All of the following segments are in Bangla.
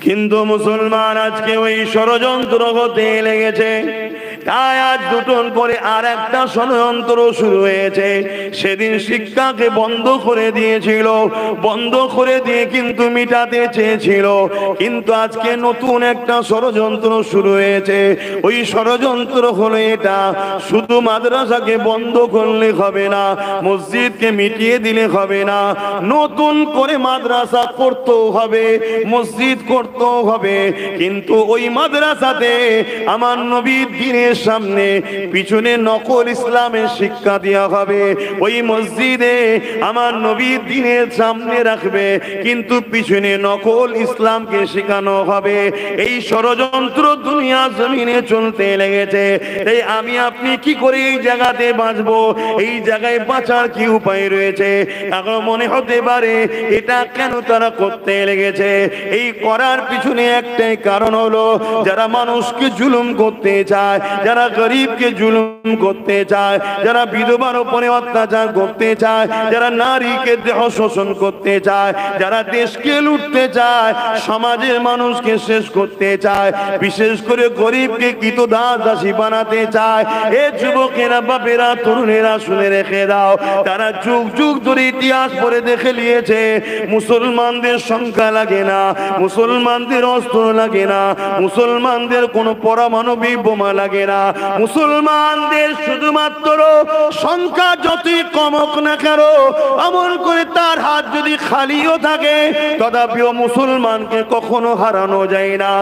কিন্তু মুসলমান আজকে ওই ষড়যন্ত্র হতে লেগেছে। তাই আজ দুটোন করে আর একটা ষড়যন্ত্র শুরু হয়েছে। সেদিন শিক্ষাকে বন্ধ করে দিয়েছিল, বন্ধ করে দিয়ে কিন্তু মিটাতে চেয়েছিল, কিন্তু আজকে নতুন একটা ষড়যন্ত্র শুরু হয়েছে। ওই ষড়যন্ত্র হলো এটা, শুধু মাদ্রাসাকে বন্ধ করলে হবে না, মসজিদকে মিটিয়ে দিলে হবে না, নতুন করে মাদ্রাসা করতেও হবে, মসজিদ করতেও হবে। কিন্তু ওই মাদ্রাসাতে আমার নবীর দ্বীনের সামনে পিছনে নকল ইসলামের শিক্ষা দেওয়া হবে। ওই মসজিদে আমার নবীর দ্বীনের সামনে রাখবে, কিন্তু পিছনে নকল ইসলামকে শেখানো হবে। এই ষড়যন্ত্র দুনিয়া জমিনে চলতে লেগেছে। তাই আমি আপনি কি করে এই জায়গাতে বাঁচবো, এই জায়গায় বাঁচার কি উপায় রয়েছে? এখন মনে হতে পারে এটা কেন তারা করতে লেগেছে। এই করার পিছনে একটাই কারণ হলো, যারা মানুষকে জুলুম করতে চায়, যারা গরিবকে জুলুম করতে চায়, যারা বিধবার উপরে অত্যাচার করতে চায়, যারা নারীকে দেহ শোষণ করতে চায়, যারা দেশকে লুটতে চায়, সমাজের মানুষকে শেষ করতে চায়, বিশেষ করে গরিবকে কৃতদাসী বানাতে চায়। এ যুবকেরা, বাপেরা, তরুণেরা শুনে রেখে দাও, তারা যুগ যুগ ধরে ইতিহাস পড়ে দেখে নিয়েছে, মুসলমানদের সংখ্যা লাগে না, মুসলমানদের অস্ত্র লাগে না, মুসলমানদের কোনো পারমাণবিক বোমা লাগে না, মুসলমানদের শুধুমাত্র সংখ্যা যতই কমক না কেন, এমন করে তার হাত যদি খালিও থাকে, তথাপিও মুসলমানকে কখনো হারানো যায় না।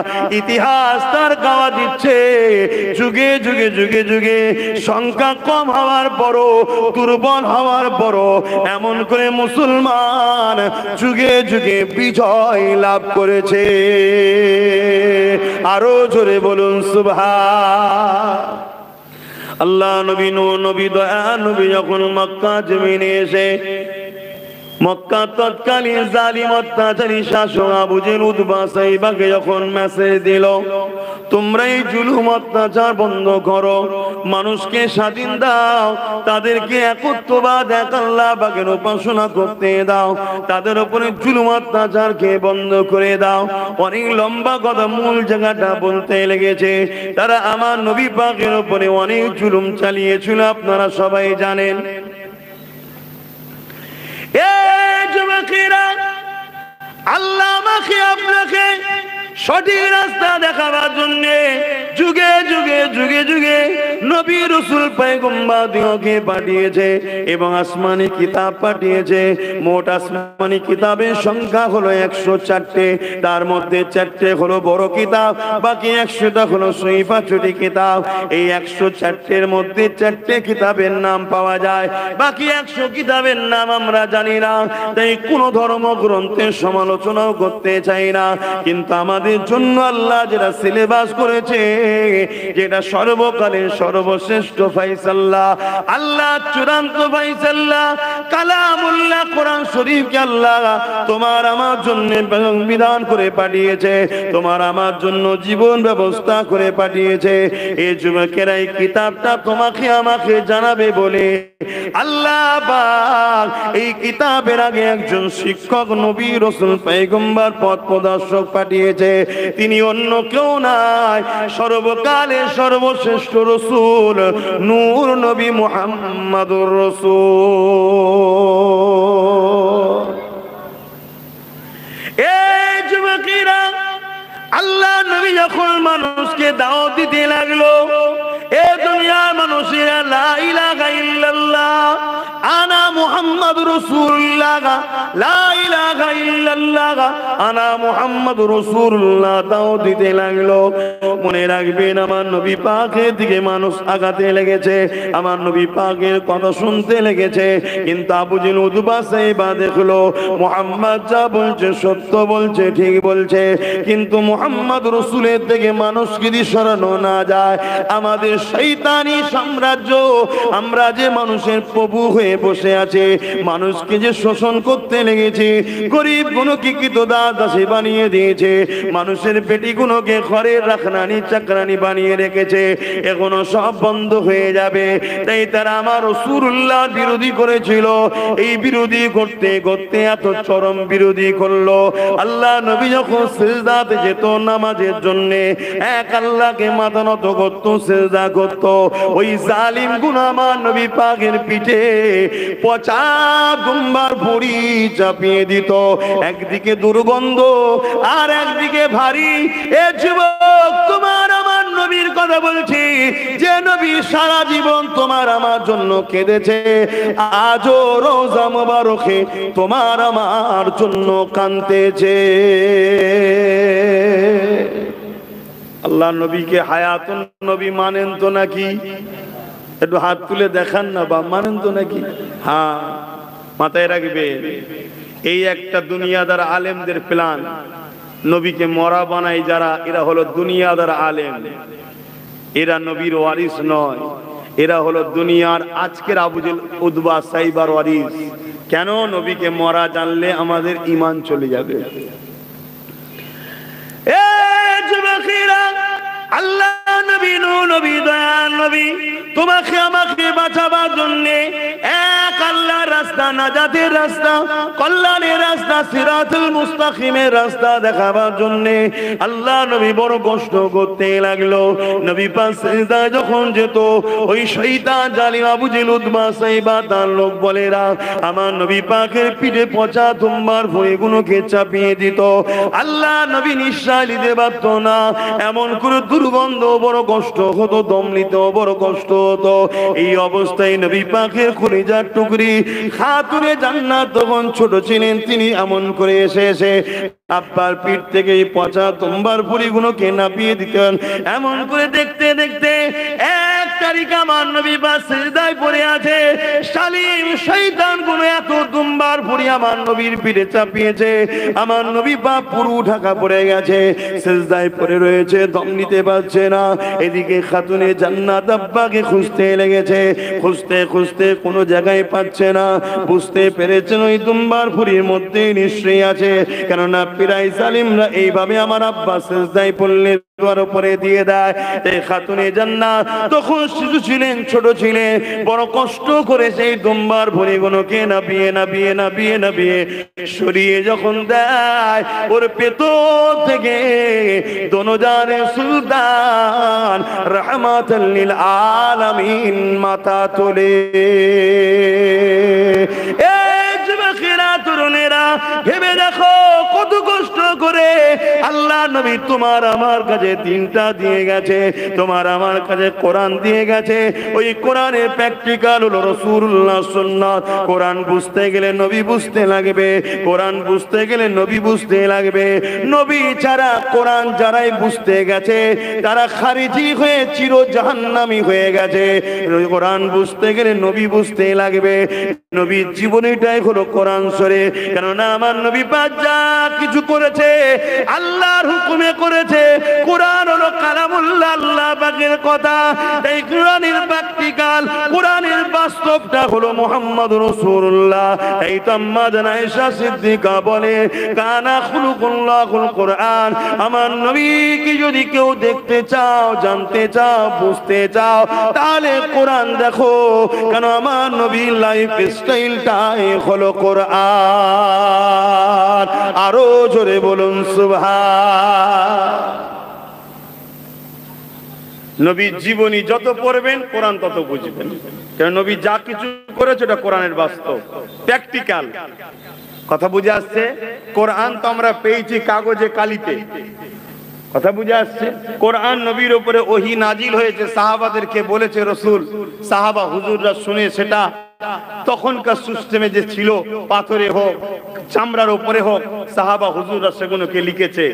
ইতিহাস তার গাওয়া দিচ্ছে, যুগে যুগে যুগে যুগে সংখ্যা কম হওয়ার পরও, দুর্বল হওয়ার পরও এমন করে মুসলমান যুগে যুগে বিজয় লাভ করেছে। আরো জোরে বলুন সুবহান আল্লাহ। নবী নূহ নবী দয়া নবী যখন মক্কা জমিনে এসে মক্কা তৎকালীন জালিম অত্যাচারী শাসক আবু জেহেল উতবা সাইবাকে যখন মেসেজ দিল, তোমরা এই জুলুম অত্যাচার বন্ধ করো, মানুষকে স্বাধীন দাও, তাদেরকে একত্ববাদ এক আল্লাহ পাকের উপাসনা করতে দাও, তাদের উপরে জুলুম অত্যাচারকে বন্ধ করে দাও। অনেক লম্বা কথা, মূল জায়গাটা বলতে লেগেছে। তারা আমার নবী পাকের উপরে অনেক জুলুম চালিয়েছিল, আপনারা সবাই জানেন। আল্লাহ আমাকে আপনাকে সঠিক রাস্তা দেখাবার জন্য যুগে যুগে যুগে যুগে নবী রাসূল পয়গম্বরকে পাঠিয়েছে এবং আসমানি কিতাব পাঠিয়েছে। মোট আসমানি কিতাবের সংখ্যা হলো 104টে, তার মধ্যে 4টে হলো বড় কিতাব, বাকি 100টা হলো সহিফা ছোট কিতাব। এই 104টের মধ্যে 4টে কিতাবের নাম পাওয়া যায়, বাকি 100 কিতাবের নাম আমরা জানি না। তাই কোন ধর্মগ্রন্থের সমালোচনাও করতে চাই না, কিন্তু আমাদের জন্য আল্লাহ যেটা সিলেবাস করেছে, যেটা সর্বকালের সর্বশ্রেষ্ঠ ফায়সালা, আল্লাহ চূড়ান্ত ফায়সালা কালামুল্লাহ কোরআন শরীফকে আল্লাহ তোমার আমার জন্য বিধান করে পাঠিয়েছে, তোমার আমার জন্য জীবন ব্যবস্থা করে পাঠিয়েছে। এই যুবকেরা এই কিতাবটা তোমাকে আমাকে জানাবে বলে আল্লাহ পাক এই কিতাবের আগে একজন শিক্ষক নবী রাসূল পয়গম্বর পথ প্রদর্শক পাঠিয়েছে। তিনি অন্য কেউ নাই, সর্বকালের সর্বশ্রেষ্ঠ রাসূল নূর নবী মুহাম্মদুর রাসূল। এই যুবকেরা, আল্লাহ নবী যখন মানুষকে দাওয়াত দিতে লাগলো, এ দুনিয়ার মানুষেরা লা ইলাহা ইল্লাল্লাহ আনা মুহাম্মাদুর রাসূলুল্লাহ, লা ইলাহা ইল্লাল্লাহ আনা মুহাম্মাদুর রাসূলুল্লাহ দাওয়াত দিতে লাগলো। মনে রাখবেন, আমার নবী পাকের দিকে মানুষ আগাতে লেগেছে, আমার নবী পাকের কথা শুনতে লেগেছে। কিন্তু আবু জেহেল উতবা সাইবা দেখলো মুহাম্মদ যা বলছে সত্য বলছে, ঠিক বলছে, কিন্তু মুহাম্মদ রাসূলের থেকে মানুষ যদি সরানো না যায়, আমাদের শয়তানি সাম্রাজ্য, আমরা যে মানুষের প্রভু হয়ে হয়ে বসে আছে, মানুষকে যে শোষণ করতে লেগেছে, গরিব গুলোকে দাসী বানিয়ে দিয়েছে, মানুষের পেটিগুলোকে ঘরের রাখনানি চাকরানি বানিয়ে রেখেছে, এখনো সব বন্ধ হয়ে যাবে। তাই তারা আমার রাসূলুল্লাহ বিরোধী করেছিল। এই বিরোধী করতে করতে এত চরম বিরোধী করলো, আল্লাহ নবী যখন সিজদাতে যেত নামাজের জন্য, এক আল্লাহকে মাথা নত করত, সিজদা করত, ওই জালিম গুনাহ আমার নবী পাকের পিঠে পচা দুম্বার ভুঁড়ি চাপিয়ে দিত। একদিকে দুর্গন্ধ আর একদিকে ভারী। এ যুবক, তোমার আমার নবীর কথা বলছি, যে নবী সারা জীবন তোমার আমার জন্য কেঁদেছে, আজও রোজা মুবারকে তোমার আমার জন্য কাঁদতেছে। আল্লাহ নবীকে হায়াতুন নবী মানেন তো নাকি? একটু হাত তুলে দেখান না, বা মানেন তো নাকি? হ্যাঁ, মাথায় রাখবে, এই একটা দুনিয়াদার আলেমদের প্ল্যান। নবীকে মরা বানাই যারা, এরা হলো দুনিয়াদার আলেম, এরা নবীর ওয়ারিস নয়, এরা হলো দুনিয়ার আজকের আবুজেল উদ্বা সাইবার ওয়ারিস। কেন? নবীকে মরা জানলে আমাদের ঈমান চলে যাবে। এ যুবকেরা, আল্লাহ নবী, নবী দয়াল নবী তোমাকে আমাকে বাঁচাবার জন্য এক আল্লাহর রাস্তা, নাজাতের রাস্তা, কল্যাণের রাস্তা, সিরাতুল মুস্তাকিমের রাস্তা দেখাবার জন্য আল্লাহ নবী বড় কষ্ট করতে লাগলো। নবী পাক সিজদায় যখন যেত, ওই শয়তান জালিম আবু জেহেল উতবা সাইবা তার লোক বলেরা আমার নবী পাকের পিঠে পচা দুম্বার ভুঁড়িগুলোকে চাপিয়ে দিত। আল্লাহ নবী নিঃশ্বাস নিতে পারত না, এমন করে দুর্গন্ধ, বড় কষ্ট হতো, দম নিতে বড় কষ্ট হতো। এই অবস্থায় নবী পাকের কলিজার টুকরি খাতুনে জান্নাত তখন ছোট ছিলেন, তিনি এমন করে এসে আব্বার পিঠ থেকে এই পচা দুম্বার ভুঁড়িগুলোকে নাপিয়ে দিতেন। এমন করে দেখতে দেখতে এক তারিখ আমার নবী পাক সিজদায় পড়ে আছে, শালীন শয়তান গুলো এত দুম্বার ভুঁড়ি আমার নবীর পিঠে চাপিয়েছে, আমার নবী পাক পুরো ঢাকা পড়ে গেছে, সিজদায় পড়ে রয়েছে, দম নিতে পারছে না। এদিকে খাতুনে জান্নাত আব্বাকে খুঁজতে লেগেছে, খুঁজতে খুঁজতে কোনো জায়গায় পাচ্ছে না। বুঝতে পেরেছেন ওই দুম্বার ভুঁড়ির মধ্যে নিশ্চয়ই আছে, কেননা পিরাই জালিমরা এইভাবে আমার আব্বা সিজদায় পড়লে দুয়ার উপরে দিয়ে দেয়। এই খাতুনে জান্নাত তখন শিশু ছিলেন, ছোট ছিলেন, বড় কষ্ট করে সেই দুম্বার ভুঁড়িগুলোকে নাবিয়ে নাবিয়ে নাবিয়ে নাবিয়ে সরিয়ে যখন দেয়, ওর পেটর থেকে দোনোজানে সুলতান রহমাতুল লিল আলামিন মাথা তোলে। তরুণেরা ভেবে দেখো কত কষ্ট করে আল্লাহ নবী তোমার আমার কাছে তিনটা দিয়ে গেছে, তোমার আমার কাছে কোরআন দিয়ে গেছে। ওই কোরআনের প্র্যাকটিক্যাল হলো রাসূলুল্লাহ সুন্নাত। কোরআন বুঝতে গেলে নবী বুঝতে লাগবে, কোরআন বুঝতে গেলে নবী বুঝতে লাগবে। নবী ছাড়া কোরআন যারাই বুঝতে গেছে তারা খারিজি হয়ে চির জাহান্নামী হয়ে গেছে। কোরআন বুঝতে গেলে নবী বুঝতে লাগবে। নবীর জীবনীটাই হলো কোরআন শরীফ, কেননা আমার নবী পাক যা কিছু করেছে আল্লাহর হুকুমে করেছে। কোরআন হলো কালামুল্লাহ, আল্লাহ পাকের কথা। এই কোরআনের প্র্যাকটিক্যাল, কোরআনের বাস্তবটা হলো মুহাম্মদুর রাসূলুল্লাহ। এই তো আম্মা জান আয়েশা সিদ্দিকা বলে, কানা খুলুকুল্লাহুল কোরআন। আমার নবীকে যদি কেউ দেখতে চাও, জানতে চাও, বুঝতে চাও, তাহলে কোরআন দেখো, কেন আমার নবীর লাইফ স্টাইলটাই হলো কোরআন। আরো জোরে বলুন সুবহান। নবীর জীবনী যত পড়বেন কোরআন তত বুঝবেন, কারণ নবী যা কিছু করেছে এটা কোরআনের বাস্তব প্র্যাকটিক্যাল। কথা বুঝে আসছে? কোরআন তো আমরা পেয়েছি কাগজে কালিতে, কথা বুঝে আসছে? কোরআন নবীর উপরে ওহী নাজিল হয়েছে, সাহাবাদেরকে বলেছে রাসূল, সাহাবা হুজুররা শুনে সেটা তখনকার সিস্টেমে যে ছিল, পাথরে হোক, চামড়ার উপরে হোক, সাহাবা হুজুররা সেগুলোকে লিখেছে।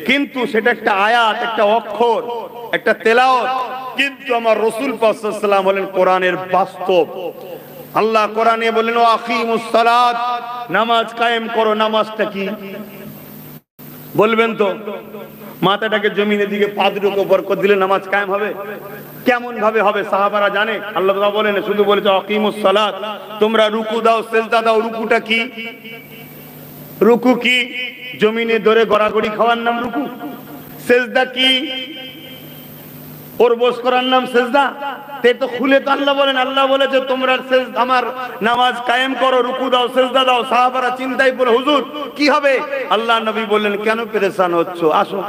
কিন্তু সেটা একটা আয়াত, একটা অক্ষর, একটা তেলাওয়াত। কিন্তু আমার রাসূল পাক সাল্লাল্লাহু আলাইহি ওয়াসাল্লাম হলেন কোরআনের বাস্তব। আল্লাহ কোরআনে বলেন, আকিমুস সালাত, নামাজ কায়েম করো। নামাজটা কি বলবেন তো? মাথাটাকে জমিনের দিকে পা দুটোকে উপর করে দিলে নামাজ কায়েম হবে? কেমন ভাবে হবে সাহাবারা জানে? আল্লাহ তাআলা বলেন, শুধু বলেছে আকিমুস সালাত, তোমরা রুকু দাও, সিজদা দাও। রুকুটা কি? রুকু কি? জমিনে ধরে গড়াগড়ি খাওয়ার নাম রুকু? সিজদা কি? ওরবস করার নাম সিজদা? তে তো খুলে তো আল্লাহ বলেন, আল্লাহ বলেছে তোমরা আমার নামাজ কায়েম করো, রুকু দাও, সিজদা দাও। সাহাবারা চিন্তায় পড়ে, হুজুর কি হবে? আল্লাহ নবী বললেন, কেন পেরেশান হচ্ছ? আসো,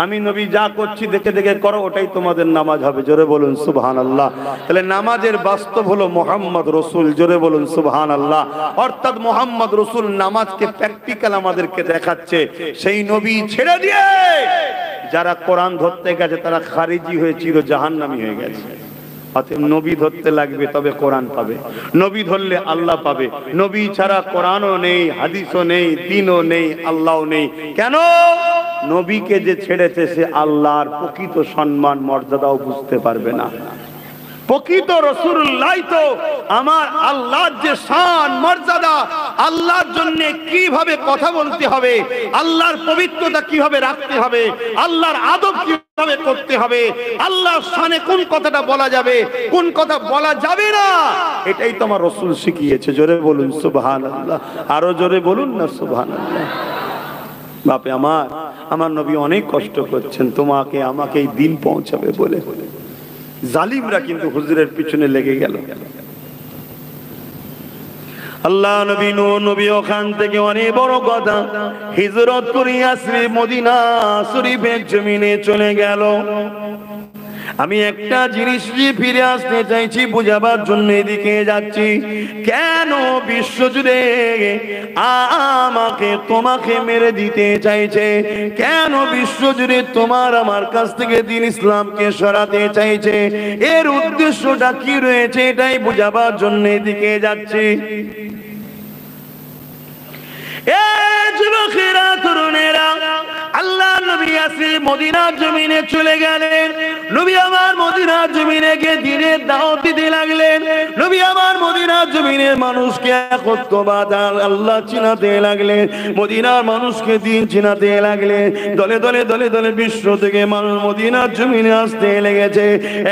আমি নবী যা করছি দেখে দেখে করো, ওটাই তোমাদের নামাজ হবে। জোরে বলুন সুবহানাল্লাহ। তাহলে নামাজের বাস্তব হলো মুহাম্মদ রাসূল। জোরে বলুন সুবহানাল্লাহ। অর্থাৎ মুহাম্মদ রাসূল নামাজকে প্র্যাকটিক্যাল আমাদেরকে দেখাচ্ছে। সেই নবী ছেড়ে দিয়ে যারা কোরআন ধরতে গেছে তারা খারিজি হয়ে চির জাহান্নামী হয়ে গেছে। অতএব নবী ধরতে লাগবে, তবে কোরআন পাবে। নবী ধরলে আল্লাহ পাবে। নবী ছাড়া কোরআনও নেই, হাদিসও নেই, দ্বীনও নেই, আল্লাহও নেই। কেন? নবীকে যে ছেড়েছে সে আল্লাহর প্রকৃত সম্মান মর্যাদাও বুঝতে পারবে না। প্রকৃত রাসূলুল্লাহ তো আমার আল্লাহর যে শান মর্যাদা, আল্লাহর জন্য কিভাবে কথা বলতে হবে, আল্লাহর পবিত্রতা কিভাবে রাখতে হবে, আল্লাহর আদব কিভাবে করতে হবে, আল্লাহর শানে কোন কথাটা বলা যাবে, কোন কথা বলা যাবে না, এটাই তো আমার রাসূল শিখিয়েছে। জোরে বলুন সুবহানাল্লাহ। আরো জোরে বলুন না সুবহানাল্লাহ। বাপে আমার নবী অনেক কষ্ট করছেন তোমাকে আমাকে এই দিন পৌঁছাবে বলে। জালিমরা কিন্তু হুজুরের পিছনে লেগে গেল। আল্লাহ নবী নবী ওখান থেকে অনেক বড় কথা হিজরত করে ইয়াসরিব মদিনা শরীফের জমিনে চলে গেল। আমি একটা জিনিস ফিরে আসতে চাইছি বুঝাবার জন্য এদিকে যাচ্ছি। কেন বিশ্বজুড়ে আমাকে তোমাকে মেরে দিতে চাইছে? কেন বিশ্বজুড়ে তোমার আমার কাছ থেকে দ্বীন ইসলামকে সরাতে চাইছে? এর উদ্দেশ্যটা কি রয়েছে এটাই বুঝাবার জন্য এদিকে যাচ্ছি। যুবকেরা, তরুণেরা, আল্লাহ নবী ইয়াসরিব মদিনার জমিনে চলে গেলেন। নবী আমার মদিনার জমিনে গিয়ে দ্বীনের দাওয়াত দিতে লাগলেন। নবী আমার মদিনার জমিনের মানুষকে একত্ববাদ আল্লাহ চিনাতে লাগলেন। মদিনার মানুষকে দ্বীন চিনাতে লাগলেন। দলে দলে দলে দলে বিশ্ব থেকে মানুষ মদিনার জমিনে আসতে লেগেছে।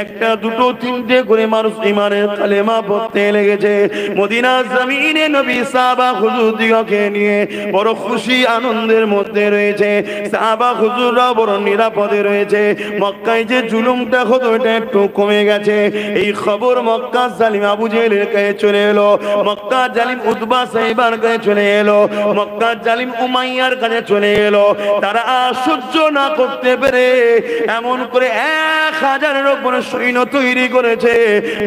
একটা দুটো তিনটে করে মানুষ ঈমানের কালেমা পড়তে লেগেছে। মদিনার জমিনে নবী সাহাবা হুজুর দিগকে নিয়ে বড় খুশি আনন্দের মধ্যে রয়েছে। সাহাবা হুজুররা বড় নিরাপদে রয়েছে। মক্কায় যে জুলুমটা হতো এটা একটু কমে গেছে। এই খবর মক্কা জালিম আবু জেহেলের কাছে চলে এলো, মক্কা জালিম উতবা সাইবার কাছে চলে এলো, মক্কা জালিম উমাইয়ার কাছে চলে এলো। তারা সহ্য না করতে পেরে এমন করে 1000-এর উপরে সৈন্য তৈরি করেছে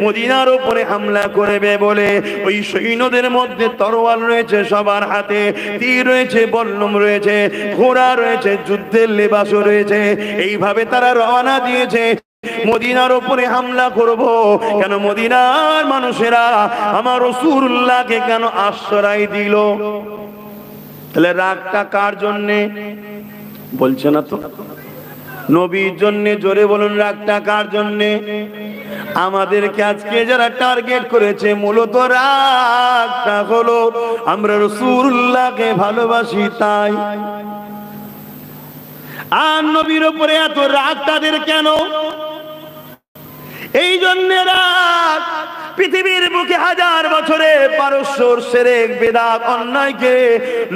মদিনার উপরে হামলা করবে বলে। ওই সৈন্যদের মধ্যে তরোয়াল রয়েছে সবার হাতে, তীর রয়েছে, বল্লম রয়েছে, ঘোড়া রয়েছে, যুদ্ধের লেবাসও রয়েছে। এইভাবে তারা রওনা দিয়েছে মদিনার উপরে হামলা করব। কেন? মদিনার মানুষেরা আমার রাসূলুল্লাহকে কেন আশ্রয় দিল? তাহলে রাগটা কার জন্যে? বলছে না তো, নবীর জন্য। জোরে বলুন, রাগটা কার জন্যে? আমাদেরকে আজকে যারা টার্গেট করেছে মূলত রাগটা হলো আমরা রাসূলুল্লাহকে ভালোবাসি তাই। আর নবীর উপরে এত রাগ তাদের কেন? এই জন্য রাগ। পৃথিবীর বুকে 1000 বছরে পারস্যর শিরক বিদআত অন্যায়কে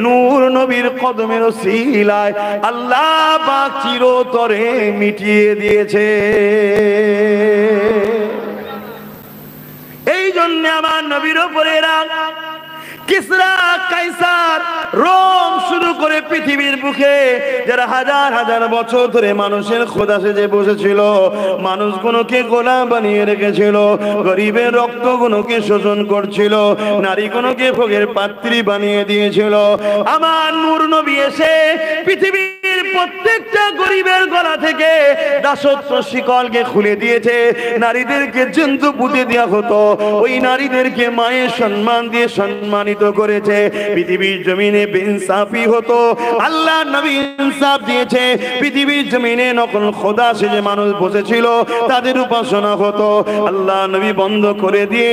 নূর নবীর কদমের ওসিলায় আল্লাহ পাক চিরতরে মিটিয়ে দিয়েছে। এই জন্য আমার নবীর উপরে রাগ। কিসরা, কাইসার, রোম শুরু করে পৃথিবীর বুকে যারা 1000 বছর ধরে মানুষের খোদা সেজে বসেছিল, মানুষগুলোকে গোলাম বানিয়ে রেখেছিল, গরিবের রক্তগুলোকে শোষণ করছিল, নারীগুলোকে ভোগের পাত্রী বানিয়ে দিয়েছিল। আমার নূর নবী এসে পৃথিবীর প্রত্যেকটা গরিবের গলা থেকে দাসত্ব শিকলকে খুলে দিয়েছে। নারীদেরকে জন্তু পুঁতে দেওয়া হতো, ওই নারীদেরকে মায়ের সম্মান দিয়ে সম্মানিত করেছে। পৃথিবীর জমিনে বেইনসাফি হতো, আল্লাহ নবী ইনসাফ দিয়েছে। পৃথিবীর জমিনে নকল খোদা সেজে মানুষ বসেছিল, তাদের উপাসনা হতো, আল্লাহ নবী বন্ধ করে দিয়ে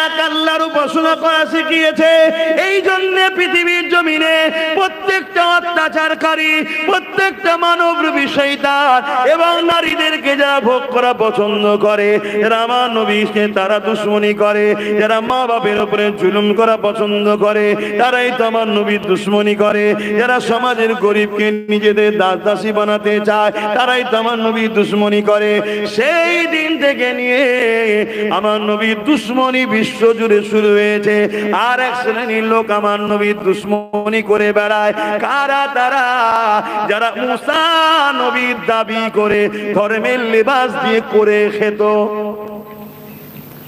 এক আল্লাহর উপাসনা করা শিখিয়েছে। এই জন্য পৃথিবীর জমিনে প্রত্যেকটা অত্যাচারকারী প্রত্যেকটা মানবরূপী শয়তান এবং নারীদেরকে যারা ভোগ করা পছন্দ করে, যারা আমার নবীকে তারা দুশমনী করে, যারা মা বাপের উপরে জুলুম করা পছন্দ করে, তারাই তো আমার নবীর দুশমনী করে। যারা সমাজের গরিবকে নিজেদের দাস দাসী বানাতে চায়, তারাই তো আমার নবীর দুশমনী করে। সেই দিন থেকে নিয়ে আমার নবীর দুশমনী বিশ্ব জুড়ে শুরু হয়েছে। আর এক শ্রেণীর লোক আমার নবীর দুশমনী করে বেড়ায়। কারা তারা? যারা মুসা নবীর দাবি করে ধর্মের লেবাস দিয়ে করে খেত।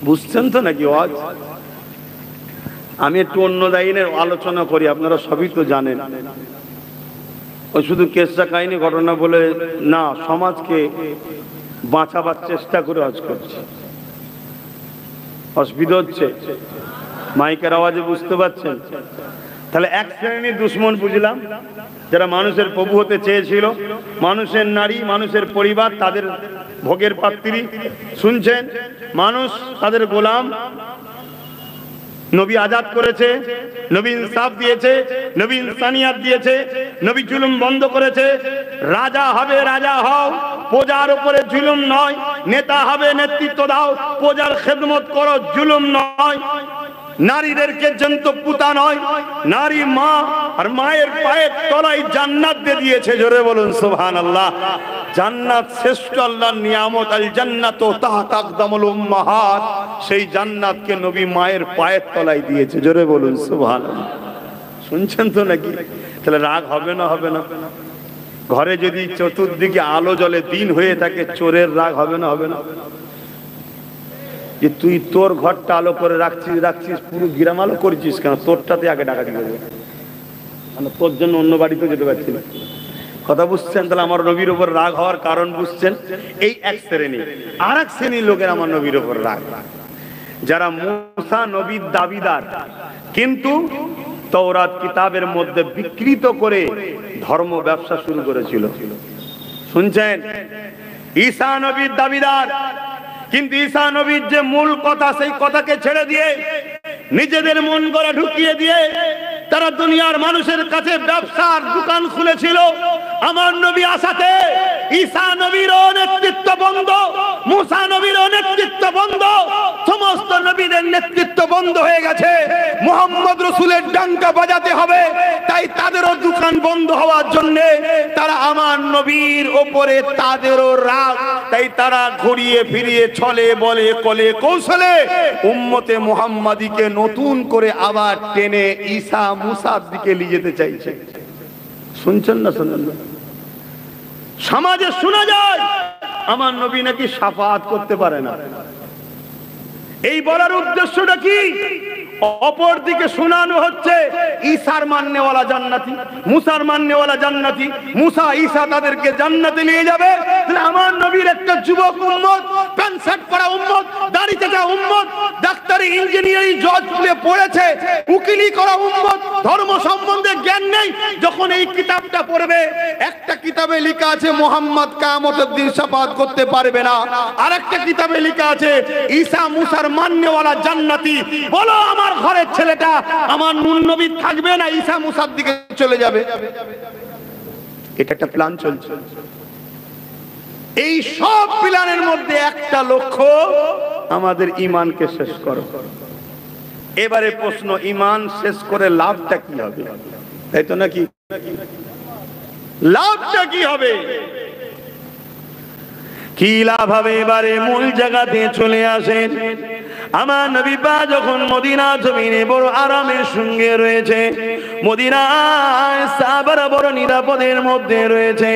বুঝছেন তো নাকি? আমি একটু অন্য লাইনের আলোচনা করি, আপনারা সবই তো জানেন। ওই শুধু কেসটা কাহিনী ঘটনা বলে না, সমাজকে বাঁচাবার চেষ্টা করে আজ করছে। অসুবিধা হচ্ছে? মাইকের আওয়াজে বুঝতে পারছেন? তাহলে এক শ্রেণীর দুশ্মন বুঝলাম, যারা মানুষের প্রভু হতে চেয়েছিল, মানুষের নারী, মানুষের পরিবার তাদের ভোগের পাত্রী। শুনছেন? মানুষ তাদের গোলাম। নবী আজাদ করেছে, নবী ইনসাফ দিয়েছে, নবী ইনসানিয়াত দিয়েছে, নবী জুলুম বন্ধ করেছে। রাজা হবে রাজা হও, প্রজার উপরে জুলুম নয়। নেতা হবে নেতৃত্ব দাও, প্রজার খেদমত করো, জুলুম নয়। নারীদেরকে জন্ত পুতা নয়, নারী মা, আর মায়ের পায়ের তলায় জান্নাত দিয়েছে। জোরে বলুন সুবহানাল্লাহ। জান্নাত শ্রেষ্ঠ আল্লাহর নিয়ামত। আল জান্নাতু তাহতা আকদামুল উম্মাহাত। সেই জান্নাতকে নবী মায়ের পায়ের তলায় দিয়েছে। জোরে বলুন সুবহানাল্লাহ। শুনছেন তো নাকি? তাহলে রাগ হবে না? হবে না? ঘরে যদি চতুর্দিকে আলো জ্বলে দিন হয়ে থাকে, চোরের রাগ হবে না? হবে না? যে তুই তোর ঘরটা আলো করে রাখছিস, পুরো গ্রাম আলো করছিস কেন? তোরটাতে আগে ডাকাতি করবে, তোর জন্য অন্য বাড়িতে যেতে পারছি না। কথা বুঝছেন? তাহলে আমার নবীর উপর রাগ হওয়ার কারণ বুঝছেন? এই এক শ্রেণী। আর এক শ্রেণীর লোকের আমার নবীর উপর রাগ, যারা মুসা নবীর দাবিদার, কিন্তু তাওরাত কিতাবের মধ্যে বিকৃত করে ধর্ম ব্যবসা শুরু করেছিল। শুনছেন? ঈসা নবীর দাবিদার, কিন্তু ঈসা নবীর যে মূল কথা, সেই কথাকে ছেড়ে দিয়ে নিজেদের মন গড়া ঢুকিয়ে দিয়ে তারা দুনিয়ার মানুষের কাছে ব্যবসার দোকান খুলেছিল। আমার নবী আসাতে ঈসা নবীরও নেতৃত্ব বন্ধ, মুসা নবীরও নেতৃত্ব বন্ধ, সমস্ত নবীদের নেতৃত্ব বন্ধ হয়ে গেছে। মুহাম্মদ রাসূলের ডাঙ্কা বাজাতে হবে, তাই তাদেরও দোকান বন্ধ হওয়ার জন্য তারা আমার নবীর ওপরে তাদেরও রাগ, তাই তারা ঘুরিয়ে ফিরিয়ে ছলে বলে কলে কৌশলে উম্মতে মুহাম্মাদিকে নতুন করে আবার টেনে ঈসা মুসার দিকে নিয়ে যেতে চাইছে। শুনছেন না? শুনছেন না? সমাজে শোনা যায় আমার নবী নাকি শাফাআত করতে পারে না। এই বলার উদ্দেশ্যটা কি? অপর দিকে শোনানো হচ্ছে ঈসার মাননেওয়ালা জান্নাতি, মুসার মাননেওয়ালা জান্নাতি, মুসা ঈসা তাদেরকে জান্নাতে নিয়ে যাবে। তাহলে আমার নবীর একটা যুবক উম্মত, প্যান্ট শার্ট পরা উম্মত, দাড়ি চাচা উম্মত, ডাক্তারি ইঞ্জিনিয়ারিং জজ স্কুলে পড়েছে, উকিলি করা উম্মত, ধর্ম সম্বন্ধে জ্ঞান নেই। যখন এই কিতাবটা পড়বে, একটা কিতাবে লেখা আছে মুহাম্মদ কিয়ামতের দিন শাফাআত করতে পারবে না, আর একটা কিতাবে লেখা আছে ঈসা মুসার মাননেওয়ালা জান্নাতি। বলো আমার ঘরের ছেলেটা আমার নূর নবী থাকবে না ঈসা মুসার দিকে চলে যাবে? এটা একটা প্ল্যান চলছে। এই সব প্ল্যানের মধ্যে একটা লক্ষ্য, আমাদের ঈমানকে শেষ করো। এবারে প্রশ্ন, ঈমান শেষ করে লাভটা কি হবে? তাই তো নাকি? লাভটা কি হবে? কি লাভ হবে? এবারে মূল জায়গাতে চলে আসেন। আমার নবী পাক যখন মদিনা জমিনে বড় আরামের সঙ্গে রয়েছে, মদিনায় সাহাবারা বড় নিরাপদের মধ্যে রয়েছে,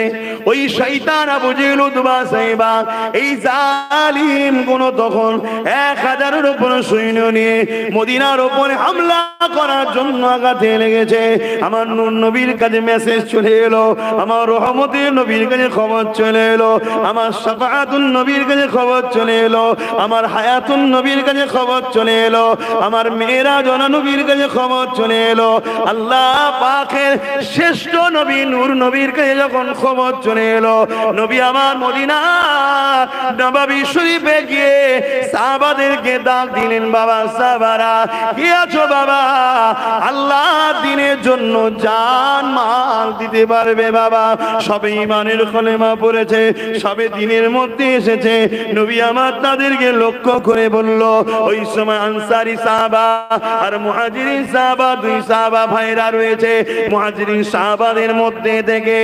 ওই শয়তান আবু জেহেল উতবা সাইবা এই জালিম গুণ তখন 1000-এর উপর সৈন্য নিয়ে মদিনার উপরে হামলা করার জন্য আগাতে লেগেছে। আমার নূর নবীর কাছে মেসেজ চলে এলো, আমার রহমতের নবীর কাছে খবর চলে এলো, আমার শাফাআতুন নবীর কাছে খবর চলে এলো, আমার হায়াতুন নবীর কাছে কাছে খবর চলে এলো, আমার মেয়েরা নবীর কাছে খবর চলে এলো, আল্লাহ পাকের শ্রেষ্ঠ নবী নূর নবীর কাছে যখন খবর চলে এলো, নবী আমার মদিনা নববী শরীফে গিয়ে সাহাবাদেরকে ডাক দিলেন, বাবা সাহাবারা কি আছো বাবা, আল্লাহ দিনের জন্য জান মাল দিতে পারবে বাবা। সবে ঈমানের কলেমা পড়েছে, সবে দিনের মধ্যে এসেছে। নবী আমার তাদেরকে লক্ষ্য করে বলল, ওই সময় আনসারী সাহাবা আর মুহাজিরিন সাহাবা, দুই সাহাবা ভাইরা রয়েছে। মুহাজিরিন সাহাবাদের মধ্যে থেকে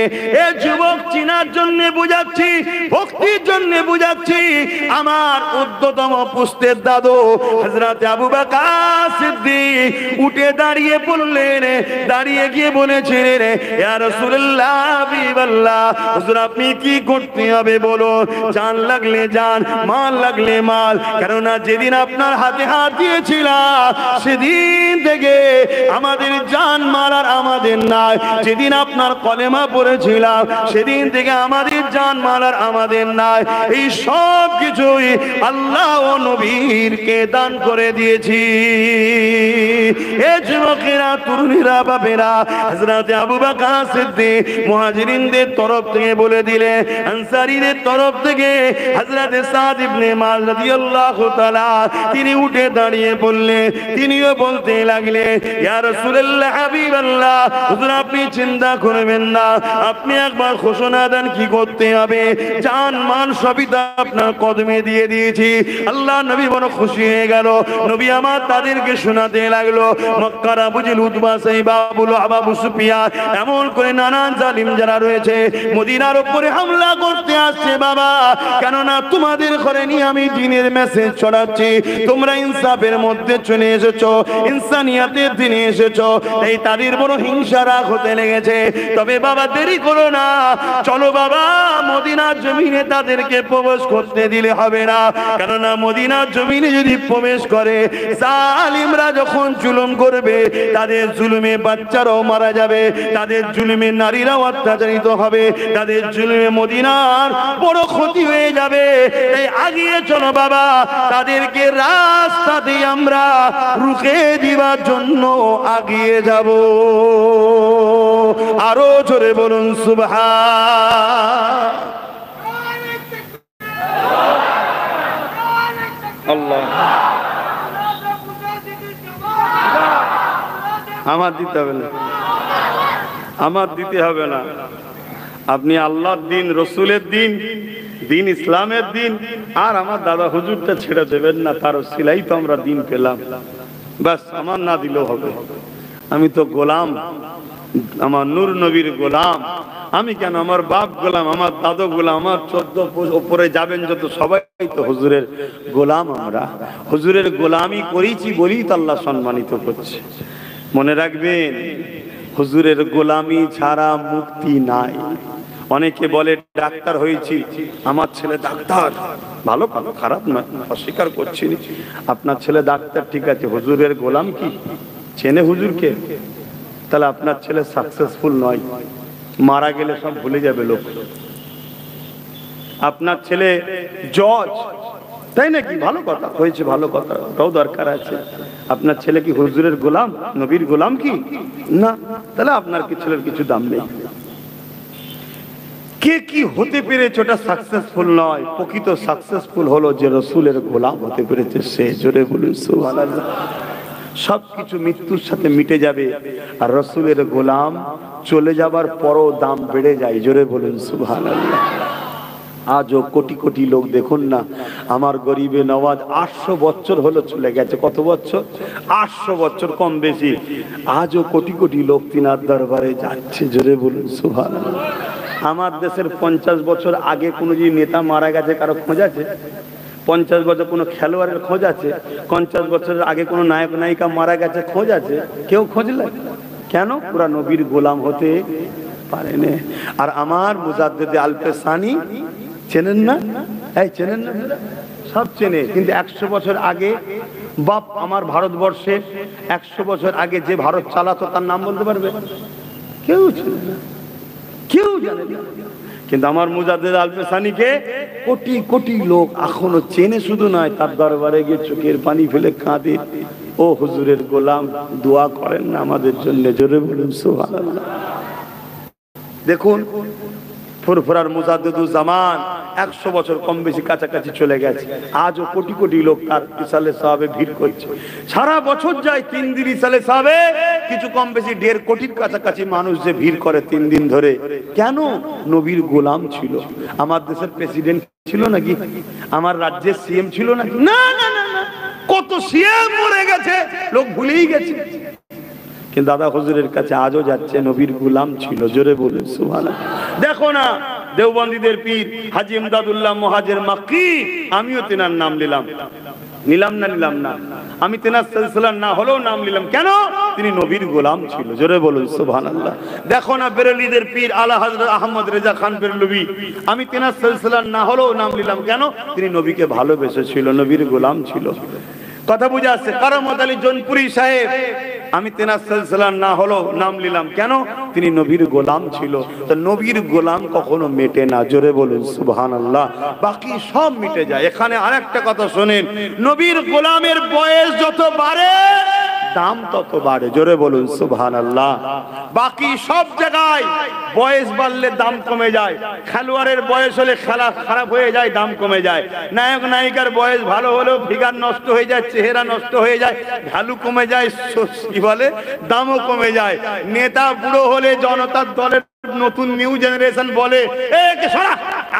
এ যুবক চিনার জন্য বুঝাচ্ছি, ভক্তির জন্য বুঝাচ্ছি, আমার উদ্যতম পুস্তের দাদু হযরত আবু বকর সিদ্দিক উঠে দাঁড়িয়ে বললেন, দাঁড়িয়ে গিয়ে বলেছিলেন, ইয়া রাসূলুল্লাহ হাবিবাল্লাহ, হুজুর আপনি কি করতে হবে বলো, জান লাগলে জান, মাল লাগলে মাল, কেননা যেদিন আপনার হাতে হাত দিয়েছিলাম সেদিন থেকে আমাদের জান মাল আর আমাদের নাই। যেদিন আপনার কলেমা পড়েছিলাম সেদিন থেকে আমাদের জান মাল আর আমাদের নাই। এই সব কিছুই আল্লাহ ও নবীরকে দান করে দিয়েছি। এ যুবকেরা, তরুণীরা, বাপেরা, হযরত আবু বকর সিদ্দিক মুহাজিরিনদের তরফ থেকে বলে দিলে, আনসারীদের তরফ থেকে হযরত সাদ ইবনে মুআয রাদিয়াল্লাহু তাআলা তিনি উঠে দাঁড়িয়ে বললেন, তিনিও বলতে লাগলেন, ইয়া রাসূলুল্লাহ হাবিবাল্লাহ, হুজুর আপনি চিন্তা করবেন না, আপনি একবার ঘোষণা দেন কি করতে হবে, জান মান সবই তো আপনার কদমে দিয়ে দিয়েছি। আল্লাহ নবী বড় খুশি হয়ে গেল। নবী আমার তাদেরকে শোনাতে লাগলো, মক্কার আবু জেহেল, উতবা, সাইবা, আবু সুফিয়ান, এমন করে নানান জালিম যারা রয়েছে মদিনার উপরে হামলা করতে আসছে বাবা, কেননা তোমাদের ঘরে নিয়ে আমি দ্বীনের মেসেজ ছড়াচ্ছি, তোমরা ইনসাফের মধ্যে চলে এসেছো, ইনসানিয়াতের দিনে এসেছো, এই তাদের বড় হিংসা রাগ হতে লেগেছে। তবে বাবা দেরি করো না, চলো বাবা মদিনার জমিনে তাদেরকে প্রবেশ করতে দিলে হবে না, কেননা মদিনার জমিনে যদি প্রবেশ করে জালিমরা যখন জুলুম করবে, তাদের জুলুমে বাচ্চারাও মারা যাবে, তাদের জুলুমে নারীরাও অত্যাচারিত হবে, তাদের জুলুমে মদিনার বড় ক্ষতি হয়ে যাবে। তাই আগিয়ে চলো বাবা, তাদেরকে রাস্তাতে আমরা রুখে দিবার জন্য আগিয়ে যাব। আরো জোরে বলুন সুবহান আল্লাহ। আমার দিতে হবে না, আমার দিতে হবে না, আপনি আল্লাহর দিন, রসুলের দিন, দিন ইসলামের দিন, আর আমার দাদা হুজুরটা ছেড়ে দেবেন না, তার সিলাই তো আমরা দিন পেলাম, বাস আমার না দিলেও হবে। আমি তো গোলাম, আমার নূর নবীর গোলাম। আমি কেন, আমার বাপ গোলাম, আমার দাদু গোলাম, আমার 14 উপরে যাবেন যত সবাই তো হুজুরের গোলাম। আমরা হুজুরের গোলামি করেছি বলেই তো আল্লাহ সম্মানিত করছে। মনে রাখবেন, হুজুরের গোলামি ছাড়া মুক্তি নাই। অনেকে বলে ডাক্তার হয়েছি, আমার ছেলে ডাক্তার, ভালো কথা, খারাপ না, অস্বীকার করছি। আপনার ছেলে ডাক্তার ঠিক আছে, হুজুরের গোলাম কি চেনে হুজুরকে? তাহলে আপনার ছেলে সাকসেসফুল নয়, মারা গেলে সব ভুলে যাবে লোক। আপনার ছেলে জজ, তাই নাকি? ভালো কথা হয়েছে, ভালো কথা, ওটাও দরকার আছে। আপনার ছেলে কি হুজুরের গোলাম, নবীর গোলাম কি না? তাহলে আপনার কি ছেলের কিছু দাম নেই। কে কি হতে পেরেছে ওটা সাকসেসফুল নয়, প্রকৃত সাকসেসফুল হলো যে রসুলের গোলাম হতে পেরেছে সে। জোরে বলুন সুবহানাল্লাহ। সবকিছু মৃত্যুর সাথে মিটে যাবে, আর রসুলের গোলাম চলে যাবার পরও দাম বেড়ে যায়। জোরে বলুন সুবহানাল্লাহ। আজও কোটি কোটি লোক দেখুন না, আমার গরিবে নওয়াজ 800 বছর হলো চলে গেছে। কত বছর? 800 বছর কম বেশি। আজও কোটি কোটি লোক তিনার দরবারে যাচ্ছে। জোরে বলুন সুবহানাল্লাহ। আমার দেশের 50 বছর আগে কোনো যে নেতা মারা গেছে কারো খোঁজ আছে? 50 বছর কোনো খেলোয়াড়ের খোঁজ আছে? 50 বছরের আগে কোনো নায়ক নায়িকা মারা গেছে খোঁজ আছে? কেউ খোঁজ নেয়। কেন? পুরা নবীর গোলাম হতে পারেনি। আর আমার মুজাদ্দিদ আল-পেসানি চেনেন না? এই চেনেন না? সব চেনে, কিন্তু 100 বছর আগে বাপ আমার ভারতবর্ষে 100 বছর আগে যে ভারত চালাতো তার নাম বলতে পারবে? কেউ চেনে না, কেউ জানে না। কিন্তু আমার মুজাদ্দেদ আল পেশানিকে কোটি কোটি লোক এখনো চেনে, শুধু নয় তার দরবারে গিয়ে চোখের পানি ফেলে কাঁদে, ও হুজুরের গোলাম দোয়া করেন না আমাদের জন্য, জোরে বলুন সুবহানাল্লাহ। দেখুন ফুরফুরার মুজাদ্দিদুজ্জামান 100 বছর কম বেশি কাছাকাছি চলে গেছে, আজও কোটি কোটি লোক তার ইসালে সাহাবে ভিড় করছে। সারা বছর যায় 3 দিন ইসালে সাহাবে, কিছু কম বেশি 1.5 কোটির কাছাকাছি মানুষ যে ভিড় করে 3 দিন ধরে। কেন? নবীর গোলাম ছিল। আমার দেশের প্রেসিডেন্ট ছিল নাকি? আমার রাজ্যের সিএম ছিল নাকি? না না না না, কত সিএম মরে গেছে, লোক ভুলেই গেছে। কিন্তু দাদা হুজুরের কাছে আজও যাচ্ছে, নবীর গোলাম ছিল, জোরে বলুন সুবহানাল্লাহ। দেখো না দেওবন্দীদের পীর হাজী ইমদাদুল্লাহ মুহাজির মাক্কি, আমিও তেনার নাম নিলাম না, আমি তেনার সিলসিলার না হলেও নাম নিলাম। কেন? তিনি নবীর গোলাম ছিল, জোরে বলুন সুবহানাল্লাহ। দেখো না বেরেলিদের পীর আলা হযরত আহমদ রেজা খান বেরলভী, আমি তেনার সিলসিলার না হলেও নাম নিলাম। কেন? তিনি নবীকে ভালোবেসেছিল, নবীর গোলাম ছিল। কথা বুঝে আসছে? কারামত আলী জোনপুরি সাহেব, আমি তেনার সিলসিলার না হলেও নাম নিলাম। কেন? তিনি নবীর গোলাম ছিল। তো নবীর গোলাম কখনো মেটে না, জোরে বলুন সুবহানাল্লাহ। বাকি সব মিটে যায়। এখানে আরেকটা কথা শোনেন, নবীর গোলামের বয়স যত বাড়ে দাম তত বাড়ে, জোরে বলুন সুবহানাল্লাহ। বাকি সব জায়গায় বয়স বাড়লে দাম কমে যায়। খেলোয়াড়ের বয়স হলে খেলা খারাপ হয়ে যায়, দাম কমে যায়। নায়ক নায়িকার বয়স ভালো হলেও ফিগার নষ্ট হয়ে যায়, চেহারা নষ্ট হয়ে যায়, ভ্যালু কমে যায়, কি বলে, দামও কমে যায়। নেতা বুড়ো হলে জনতার দলের নতুন নিউ জেনারেশন বলে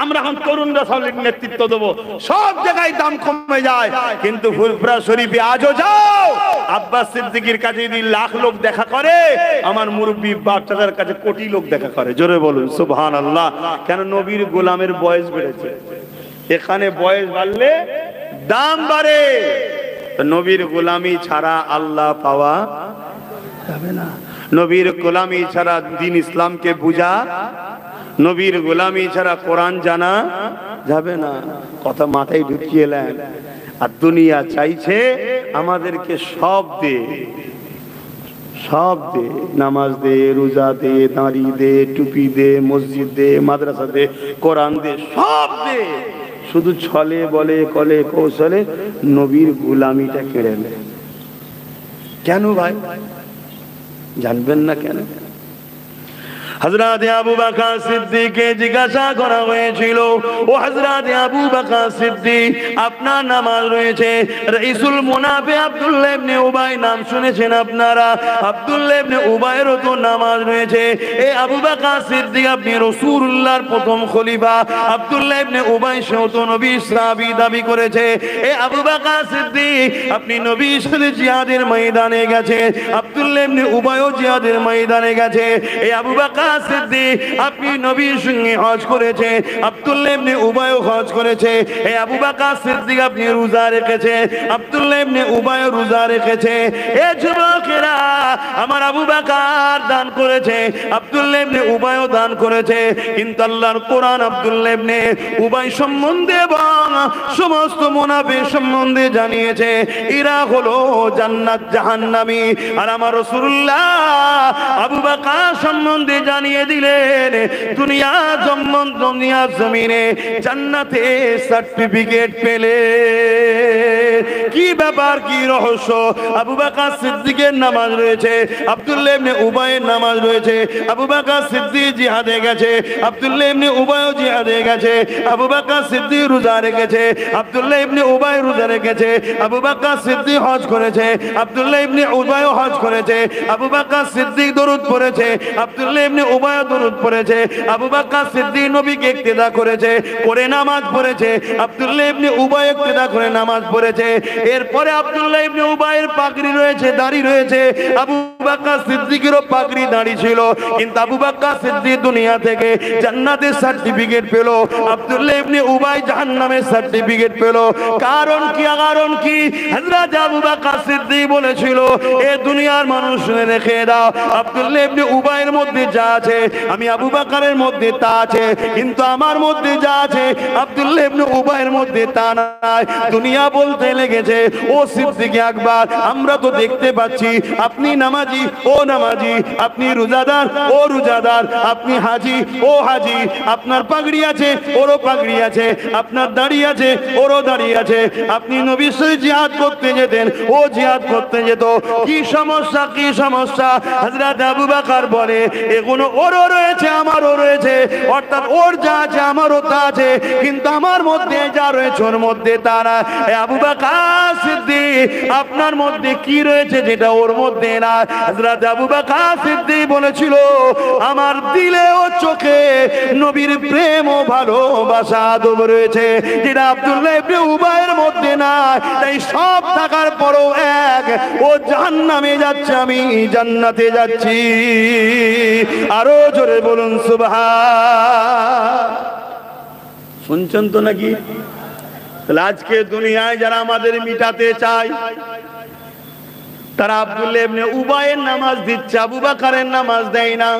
আমরা এখন তরুণরা সব নেতৃত্ব দেবো, সব জায়গায় দাম কমে যায়। কিন্তু ফুরফুরা শরীফে আজও যাও, আব্বাস সিদ্দিকীর কাছে যদি লাখ লোক দেখা করে, আমার মুরব্বী বাচ্চাদের কাছে কোটি লোক দেখা করে, জোরে বলুন সুবহানাল্লাহ। কেন? নবীর গোলামের বয়স বেড়েছে। এখানে বয়স বাড়লে দাম বাড়ে। নবীর গোলামি ছাড়া আল্লাহ পাওয়া যাবে না। নবীর গোলামি ছাড়া দ্বীন ইসলামকে বুঝা, নবীর গোলামি ছাড়া কোরআন জানা যাবে না। কথা মাথায় ঢুকিয়ে নেন। আর দুনিয়া চাইছে আমাদেরকে সব দে, নামাজ দে, রোজা দে, দাঁড়ি দে, টুপি দে, মসজিদ দে, মাদ্রাসা দে, কোরআন দে, সব দে, শুধু ছলে বলে কলে কৌশলে নবীর গোলামিটা কেড়ে নেয়। কেন ভাই জানবেন না কেন? হযরত আবু বকর সিদ্দিককে জিজ্ঞাসা করা হয়েছিল, ও হযরত আবু বকর সিদ্দিক, আপনার নামাজ রয়েছে, রাইসুল মুনাফিক আব্দুল্লাহ ইবনে উবাই নাম শুনেছেন আপনারা? আব্দুল্লাহ ইবনে উবাইয়েরও তো নামাজ রয়েছে। এই আবু বকর সিদ্দিক, আপনি রাসূলুল্লাহর প্রথম খলিফা। আব্দুল্লাহ ইবনে উবাই সেও তো নবীর সাহাবী দাবি করেছে। এই আবু বকর সিদ্দিক, আপনি নবীর সাথে জিহাদের ময়দানে গেছে, আব্দুল্লাহ ইবনে উবাইও জিহাদের ময়দানে গেছে। এই আবু বকর সিদ্দিক, আপনি নবীর সঙ্গে হজ করেছে, আব্দুল্লাহ ইবনে উবাইও হজ করেছে। এই আবু বকর সিদ্দিক, আপনি রোজা রেখেছে, আব্দুল্লাহ ইবনে উবাইও রোজা রেখেছে। এ যুবকেরা, আমার আবু বকর দান করেছে, আব্দুল্লাহ ইবনে উবাইও দান করেছে। কিন্তু আল্লাহর কোরআন আব্দুল্লাহ ইবনে উবাই সম্বন্ধে এবং সমস্ত মুনাফিক সম্বন্ধে জানিয়েছে, এরা হলো জান্নাত জাহান্নামী। আর আমার রাসূলুল্লাহ আবু বকর সম্বন্ধে জানিয়ে দিলেন, দুনিয়া জমিনে জান্নাতে সার্টিফিকেট পেলে। কি ব্যাপার, কি রহস্য? আবু বকর সিদ্দিকের নামাজ রয়েছে, আব্দুল্লাহ ইবনে উবাইয়ের নামাজ রয়েছে। আবু বকর সিদ্দিক জিহাদে গেছে, আব্দুল্লাহ ইবনে উবাইও জিহাদে গেছে। আবু বকর সিদ্দিক রোজা রেখেছে, আব্দুল্লাহ ইবনে উবাই রোজা রেখেছে। আবু বকর সিদ্দিক হজ করেছে, আব্দুল্লাহ ইবনে উবাইও হজ করেছে। আবু বকর সিদ্দিক দরুদ পড়েছে, আব্দুল্লাহ ইবনে উবাইও দরুদ পড়েছে। আবু বকর সিদ্দিক নবীকে ইক্তেদা করেছে, করে নামাজ পড়েছে। আব্দুল্লাহ ইবনে উবাই ইক্তেদা করে নামাজ পড়েছে। এরপরে আব্দুল্লাহ ইবনে উবাইয়ের পাগড়ি রয়েছে, দাড়ি রয়েছে। আবু বকর সিদ্দিকেরও পাগড়ি দাড়ি ছিল। কিন্তু আবু বকর সিদ্দিক দুনিয়া থেকে জান্নাতের সার্টিফিকেট পেল, আব্দুল্লাহ ইবনে উবাই জাহান্নামের সার্টিফিকেট পেল। কারণ কি? কারণ কি? হযরত আবু বকর সিদ্দিক বলেছিল, এ দুনিয়ার মানুষ শুনে রেখে দাও, আব্দুল্লাহ ইবনে উবাইয়ের মধ্যে যা আছে আমি আবু বকরের মধ্যে তা আছে, কিন্তু আমার মধ্যে যা আছে আব্দুল্লাহ ইবনে উবাইয়ের মধ্যে তা নাই। দুনিয়া বলতে লেগেছে, ও সিদ্দিক আকবর, আমরা তো দেখতে পাচ্ছি আপনি নামাজ নামাজি ও নামাজি, আপনি রোজাদার ও রোজাদার, আপনি হাজি ও হাজি, আপনার পাগড়ি আছে ওরও পাগড়ি আছে, আপনার দাড়ি আছে ওরও দাড়ি আছে, আপনি নবীর সাথে জিহাদ করতে যেতেন ও জিহাদ করতে যেত। কি সমস্যা কি সমস্যা? হযরত আবু বকর বলে এগুলো ওরও রয়েছে আমারও রয়েছে, অর্থাৎ ওর যা আছে আমারও তা আছে, কিন্তু আমার মধ্যে যা রয়েছে ওর মধ্যে তারা। আবু বকর সিদ্দিক আপনার মধ্যে কি রয়েছে যেটা ওর মধ্যে না? হযরত আবু বকর সিদ্দিক বলেছিল আমার দিলে ও চোখে নবীর প্রেম ও ভালোবাসা আদব রয়েছে, যেটা আব্দুল্লাহ ইবনে উবাইয়ের মধ্যে না। তাই সব থাকার পরও এক, ও জাহান্নামে যাচ্ছে আমি জান্নাতে যাচ্ছি। আরো জোরে বলুন সুবহান। শুনছেন তো নাকি? তাহলে আজকে দুনিয়ায় যারা আমাদের মিটাতে চায় তারা আব্দুল্লাহ ইবনে উবাইয়ের নামাজ দিচ্ছে, আবু বকরের নামাজ দেয় না।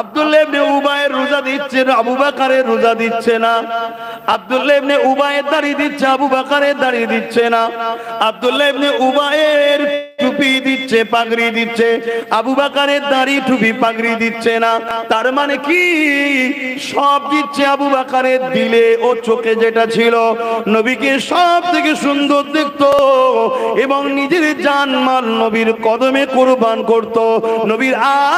আব্দুল্লাহ ইবনে উবাইয়ের রোজা দিচ্ছে, আবু বকরের রোজা দিচ্ছে না। আব্দুল্লাহ ইবনে উবাইয়ের দাড়ি দিচ্ছে, আবু বকরের দাড়ি দিচ্ছে না। আব্দুল্লাহ ইবনে উবাইয়ের টুপি দিচ্ছে, পাগড়ি দিচ্ছে, আবু বকরের দাড়ি টুপি পাগড়ি দিচ্ছে না। তার মানে কি? সব দিচ্ছে আবু বকরের দিলে ও চোখে যেটা ছিল নবীকে সব থেকে সুন্দর দেখতো এবং নিজের জানমাল নবীর কদমে কুরবান করত, নবীর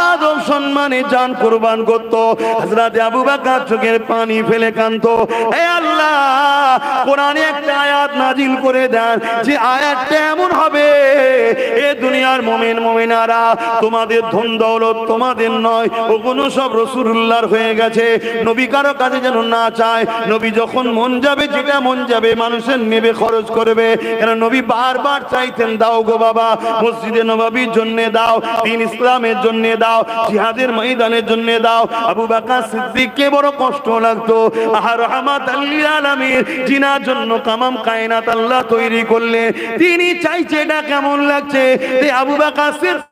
আদব সম্মানে জান কুরবান করত। হযরত আবু বকর চোখের পানি ফেলে কাঁদতো, হে আল্লাহ কোরআনে একটা আয়াত নাজিল করে দেন যে আয়াতটা এমন হবে এ দুনিয়ার মুমিন মুমিনারা তোমাদের ধন দৌলত তোমাদের নয়, ওগুলো সব রাসূলুল্লাহর হয়ে গেছে। নবী কারো কাছে যেন না চায়, নবী যখন মন যাবে যেটা মন যাবে মানুষের নেবে খরচ করবে। কেন নবী বারবার চাইতেন দাও গো বাবা, মসজিদে নববীর জন্য দাও, দ্বীন ইসলামের জন্য দাও, জিহাদের ময়দানের জন্য দাও। আবু বকর সিদ্দিককে বড় কষ্ট লাগতো। আহা রাহমাতাল লিল আলামিন জিনার জন্য তামাম কায়নাত আল্লাহ তৈরি করলেন, তিনি চাইছে এটা কেমন লাগছে। আবু বকর সিদ্দিক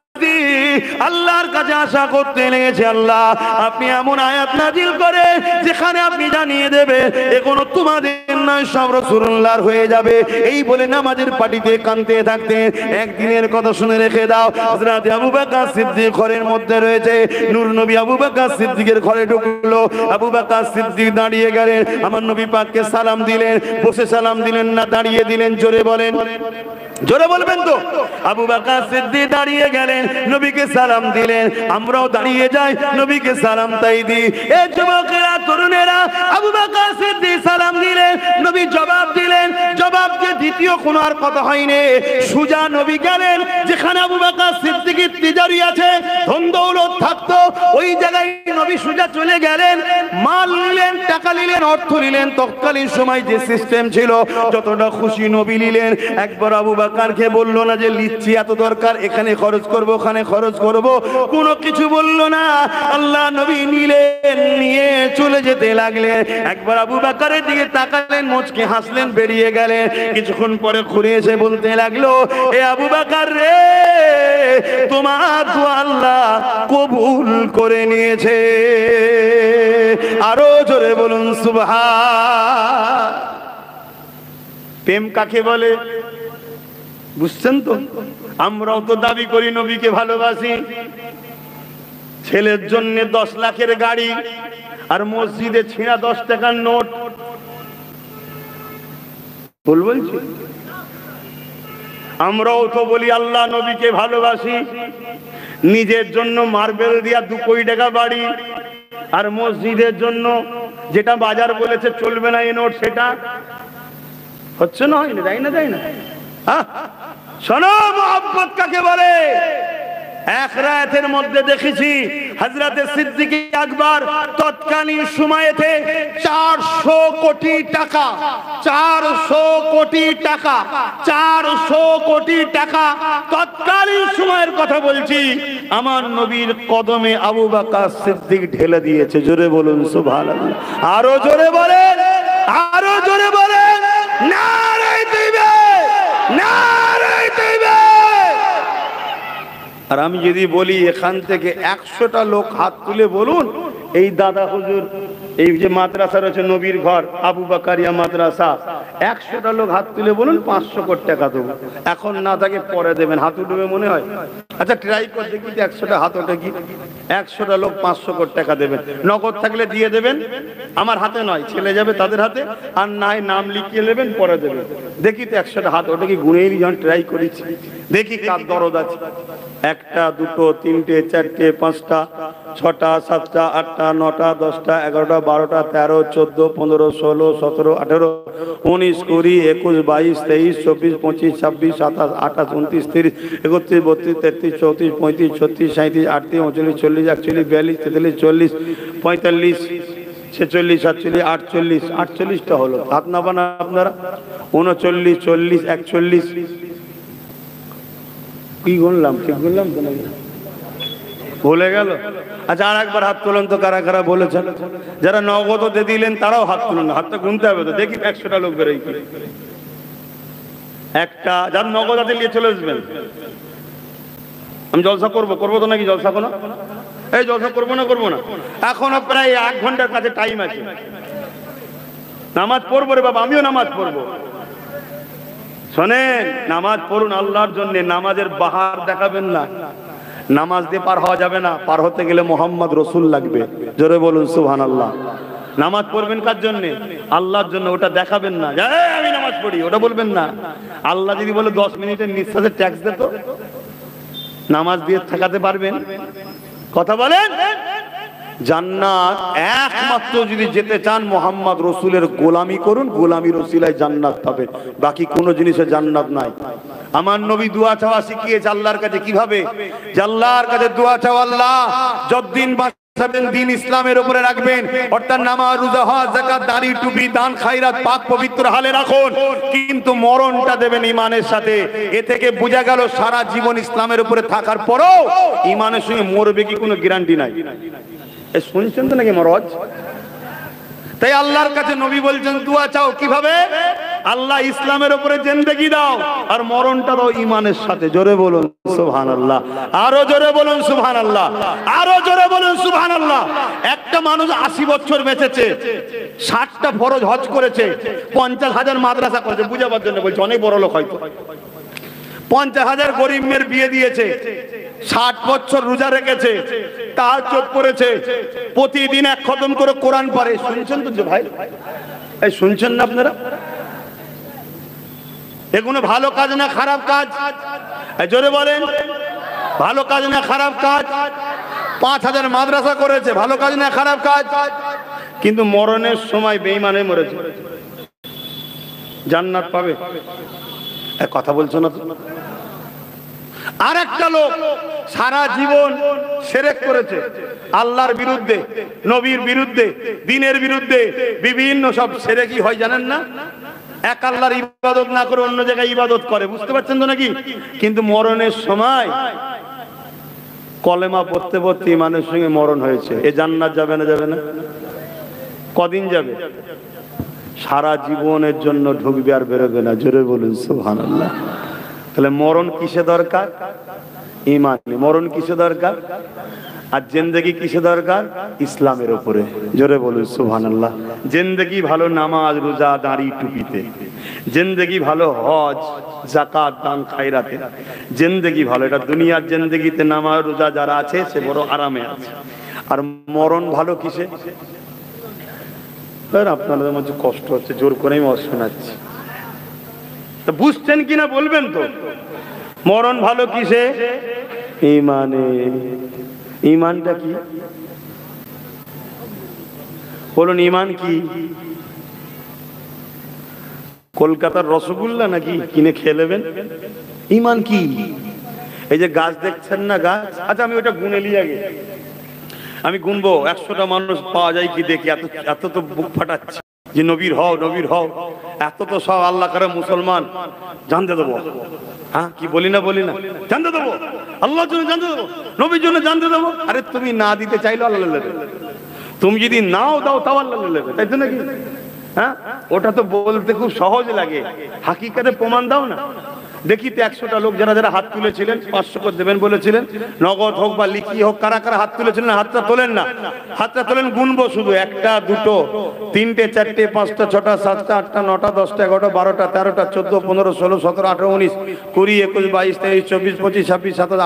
আল্লাহর কাছে আশা করতে লেগেছে, আল্লাহ আপনি এমন আয়াত নাজিল করে যেখানে আপনি জানিয়ে দেবে এগুলো তোমাদের নয় সব রাসূলুল্লাহর হয়ে যাবে। এই বলে নামাজের পাটিতে কাঁদতে থাকতেন। একদিনের কথা শুনে রেখে দাও, হযরত আবু বকর সিদ্দিক ঘরের মধ্যে রয়েছে, নূর নবী আবু বকর সিদ্দিকের ঘরে ঢুকলো। আবু বকর সিদ্দিক দাঁড়িয়ে গেলেন, আমার নবী পাককে সালাম দিলেন। বসে সালাম দিলেন না দাঁড়িয়ে দিলেন? জোরে বলেন, জোরে বলবেন তো। আবু বকর সিদ্দিক দাঁড়িয়ে গেলেন, নবীকে সালাম দিলেন। আমরাও দাঁড়িয়ে যাই, নবীকে সালাম তাই দিই। এ যুবকেরা তরুণেরা, আবু বকর সিদ্দিক সালাম দিলেন, নবী জবাব দিলেন। জবাব দিয়ে দ্বিতীয় কোনো আর কথা হয়নি, সুজা নবী গেলেন যেখানে আবু বকর সিদ্দিকের তিজারি আছে, ধন দৌলত থাকতো, ওই জায়গায় নবী সুজা চলে গেলেন। মাল নিলেন, টাকা নিলেন, অর্থ নিলেন। তৎকালীন সময় যে সিস্টেম ছিল যতটা খুশি নবী নিলেন। একবার আবু বকরকে বললো না যে লিচ্ছি এত দরকার, এখানে খরচ করবো ওখানে খরচ করব, কোনো কিছু বললো না। আল্লাহ নবী নিলেন, নিয়ে চলে যেতে লাগলেন। একবার আবু বকরের দিকে তাকালেন, মুচকে হাসলেন, বেরিয়ে গেলেন। কিছুক্ষণ পরে ঘুরে এসে বলতে লাগলো, এ আবু বকর রে, তোমার দোয়া আল্লাহ কবুল করে নিয়েছে। আরো জোরে বলুন সুবহান। প্রেম কাকে বলে বুঝছেন তো? আমরাও তো দাবি করি নবীকে ভালোবাসি। ছেলের জন্য 10 লাখের গাড়ি আর মসজিদে ছিঁড়া 10 টাকার নোট। ভুল বলছি? আমরাও তো বলি আল্লাহ নবীকে ভালোবাসি, নিজের জন্য মার্বেল দিয়া 2 কোটি টাকা বাড়ি আর মসজিদের জন্য যেটা বাজার বলেছে চলবে না এই নোট, সেটা হচ্ছে না, হয় না, তাই না, তাই না? শোনো মোহাব্বত কাকে বলে। এক রায়াতের মধ্যে দেখেছি হযরত সিদ্দিক আকবর তৎকালীন সময়েতে 400 কোটি টাকা 400 কোটি টাকা 400 কোটি টাকা তৎকালীন সময়ের কথা বলছি, আমার নবীর কদমে আবু বকর সিদ্দিক ঢেলে দিয়েছে। জোরে বলুন সুবহানাল্লাহ। আরো জোরে বলেন, আরো জোরে বলেন, নারে তাকবীর, নারে তাকবীর। আর আমি যদি বলি এখান থেকে 100টা লোক হাত তুলে বলুন, এই দাদা হুজুর, এই যে মাদ্রাসা রয়েছে নবীর ঘর আবু বকরিয়া মাদ্রাসা, 100টা লোক হাত তুলে বলুন 500 কোটি টাকা দেবো। এখন না থাকে পরে দেবেন, হাত উঠবে মনে হয়? আচ্ছা ট্রাই করে দেখি 100টা হাত ওঠে কি। 100টা লোক 500 কোটি টাকা দেবেন, নগদ থাকলে দিয়ে দেবেন, আমার হাতে নয়, ছেলে যাবে তাদের হাতে, আর নাই নাম লিখিয়ে নেবেন পরে দেবেন। দেখি তো 100টা হাত ওঠে কি, গুনেই যখন ট্রাই করেছি দেখি কার দরদ আছে। 1টা 2টো 3টে 4টে 5টা 6টা 7টা 8টা 9টা 10টা 11টা 12টা 13 14 15 16 17 18 19 20 21 22 23 24 25 26 27 28 29 30 31 32 33 34 35 36 37 38 39 40 41 42 43 40 45 46 47 48 48টা হলো, হাত না বানা আপনারা। 39 40 41 কি গুনলাম, ঠিক গুনলাম তো নাকি ভুলে গেল? আচ্ছা আর একবার হাত তুলুন তো কারা কারা বলেছেন। যারা নগদ দিয়ে দিলেন তারাও হাত তুলুন, হাতটা গুনতে হবে তো, দেখি 100টা লোক বেরোয় কি। একটা যার নগদ হাতে নিয়ে চলে আসবেন। আমি জলসা করবো তো নাকি জলসা কোনো? এই জলসা করবো না, এখনো প্রায় 1 ঘন্টার কাছে টাইম আছে। নামাজ পড়বো রে বাবা, আমিও নামাজ পড়বো। শোনেন, নামাজ পড়ুন আল্লাহর জন্য, নামাজের বাহার দেখাবেন না। নামাজ দিয়ে পার হওয়া যাবে না, পার হতে গেলে মোহাম্মদ রসুল লাগবে। জোরে বলুন সুবহানাল্লাহ। নামাজ পড়বেন কার জন্য? আল্লাহর জন্য, ওটা দেখাবেন না আমি নামাজ পড়ি, ওটা বলবেন না। আল্লাহ যদি বলে 10 মিনিটের নিঃশ্বাসের ট্যাক্স দে, তো নামাজ দিয়ে ঠেকাতে পারবেন? কথা বলেন। জান্নাত একমাত্র যদি যেতে চান মোহাম্মদ রসুলের গোলামি করুন, গোলামির ওসিলায় জান্নাত পাবেন, বাকি কোনো জিনিসে জান্নাত নাই। আমার নবী দোয়া চাওয়া শিখিয়েছে আল্লাহর কাছে কিভাবে, যে আল্লাহর কাছে দোয়া চাও, আল্লাহ যতদিন বাঁচাবেন দিন ইসলামের উপরে রাখবেন, অর্থাৎ নামাজ রোজা হজ যাকাত দাড়ি টুপি দান খায়রাত পাক পবিত্র হালে রাখুন, কিন্তু মরণটা দেবেন ইমানের সাথে। এ থেকে বোঝা গেল সারা জীবন ইসলামের উপরে থাকার পরও ইমানের সঙ্গে মরবে কি কোনো গ্যারান্টি নাই। শুনছেন তো নাকি মরজ? তাই আল্লাহর কাছে নবী বলছেন দোয়া চাও কিভাবে, আল্লাহ ইসলামের উপরে জিন্দেগি দাও আর মরণটা দাও ইমানের সাথে। জোরে বলুন সুবহানাল্লাহ, আরো জোরে বলুন সুবহানাল্লাহ, আরো জোরে বলুন সুবহানাল্লাহ। একটা মানুষ 80 বছর বেঁচেছে, 60টা ফরজ হজ করেছে, 50,000 মাদ্রাসা করেছে, বুঝাবার জন্য বলছে, অনেক বড় লোক হয়তো। 50,000 গরিব মেয়ের বিয়ে দিয়েছে, 60 বছর রোজা রেখেছে, তাহাজ্জুদ করেছে, প্রতিদিন 1 খতম করে কোরআন পড়ে। শুনছেন তো ভাই? এই শুনছেন না আপনারা? এগুলো ভালো কাজ না খারাপ কাজ? জোরে বলেন, ভালো কাজ না খারাপ কাজ? 5,000 মাদ্রাসা করেছে, ভালো কাজ না খারাপ কাজ? কিন্তু মরণের সময় বেঈমানে মরেছে, জান্নাত পাবে? কথা বলছো না? আর একটা লোক সারা জীবন শিরক করেছে, আল্লাহর বিরুদ্ধে, নবীর বিরুদ্ধে, দ্বীনের বিরুদ্ধে, বিভিন্ন সব শিরকই হয় জানেন না? এক আল্লাহর ইবাদত না করে অন্য জায়গায় ইবাদত করে, বুঝতে পারছেন তো নাকি? কিন্তু মরণের সময় কলেমা পড়তে পড়তে ইমানের সঙ্গে মরণ হয়েছে, এ জান্নাত যাবে না? যাবে না? কদিন যাবে? সারা জীবনের জন্য ঢুকবে আর বেরোবে না। জোরে বলুন সুবহানাল্লাহ। তাহলে মরণ কিসে দরকার? ঈমান। মরণ কিসে দরকার? আর জিন্দেগি কিসে দরকার? ইসলামের উপরে। জোরে বলুন সুবহানাল্লাহ। জিন্দেগি ভালো নামাজ রোজা দাড়ি টুপিতে, জিন্দেগি ভালো হজ যাকাত দান খায়রাতে, জিন্দেগি ভালো। এটা দুনিয়ার জিন্দেগিতে নামাজ রোজা যারা আছে সে বড় আরামে আছে। আর মরণ ভালো কিসে? আপনাদের মধ্যে কষ্ট হচ্ছে, জোর করেই মত শোনাচ্ছি, বুঝছেন কিনা বলবেন তো? মরণ ভালো কিসে? ঈমানে। ঈমানটা কি বলুন? ঈমান কি? কলকাতার রসগোল্লা নাকি কিনে খেয়ে নেবেন? ঈমান কি? এই যে গাছ দেখছেন না, গাছ, আচ্ছা আমি ওটা গুনে নিয়ে আগে, আমি গুনবো 100টা মানুষ পাওয়া যায় কি দেখি। এত তো বুক ফাটাচ্ছে যে নবীর হও, নবীর হও, এত তো সব আল্লাহ করে মুসলমান, জানতে দেবো। হ্যাঁ কি বলি না, বলি না, জানতে দেবো, আল্লাহর জন্য জানতে দেবো, নবীর জন্য জানতে দেবো। আরে তুমি না দিতে চাইলে আল্লাহ নেবে, তুমি যদি নাও দাও তাও আল্লাহ নেবে, তাই তো নাকি? হ্যাঁ, ওটা তো বলতে খুব সহজ লাগে, হাকিকাতে প্রমাণ দাও না। দেখি তো 100টা লোক যারা যারা হাত তুলেছিলেন 500 করে দেবেন বলেছিলেন, নগদ হোক বা লিখি হোক, কারা কারা হাত তুলেছিলেন হাতটা তোলেন না, হাতটা তোলেন, গুনবো শুধু 1টা 2টো 3টে 4টে 5টা 6টা 7টা 8টা 9টা 10টা 11টা 12টা 13টা 14 15 16 17 18 19 20 21 22 23 24 25 26 27 28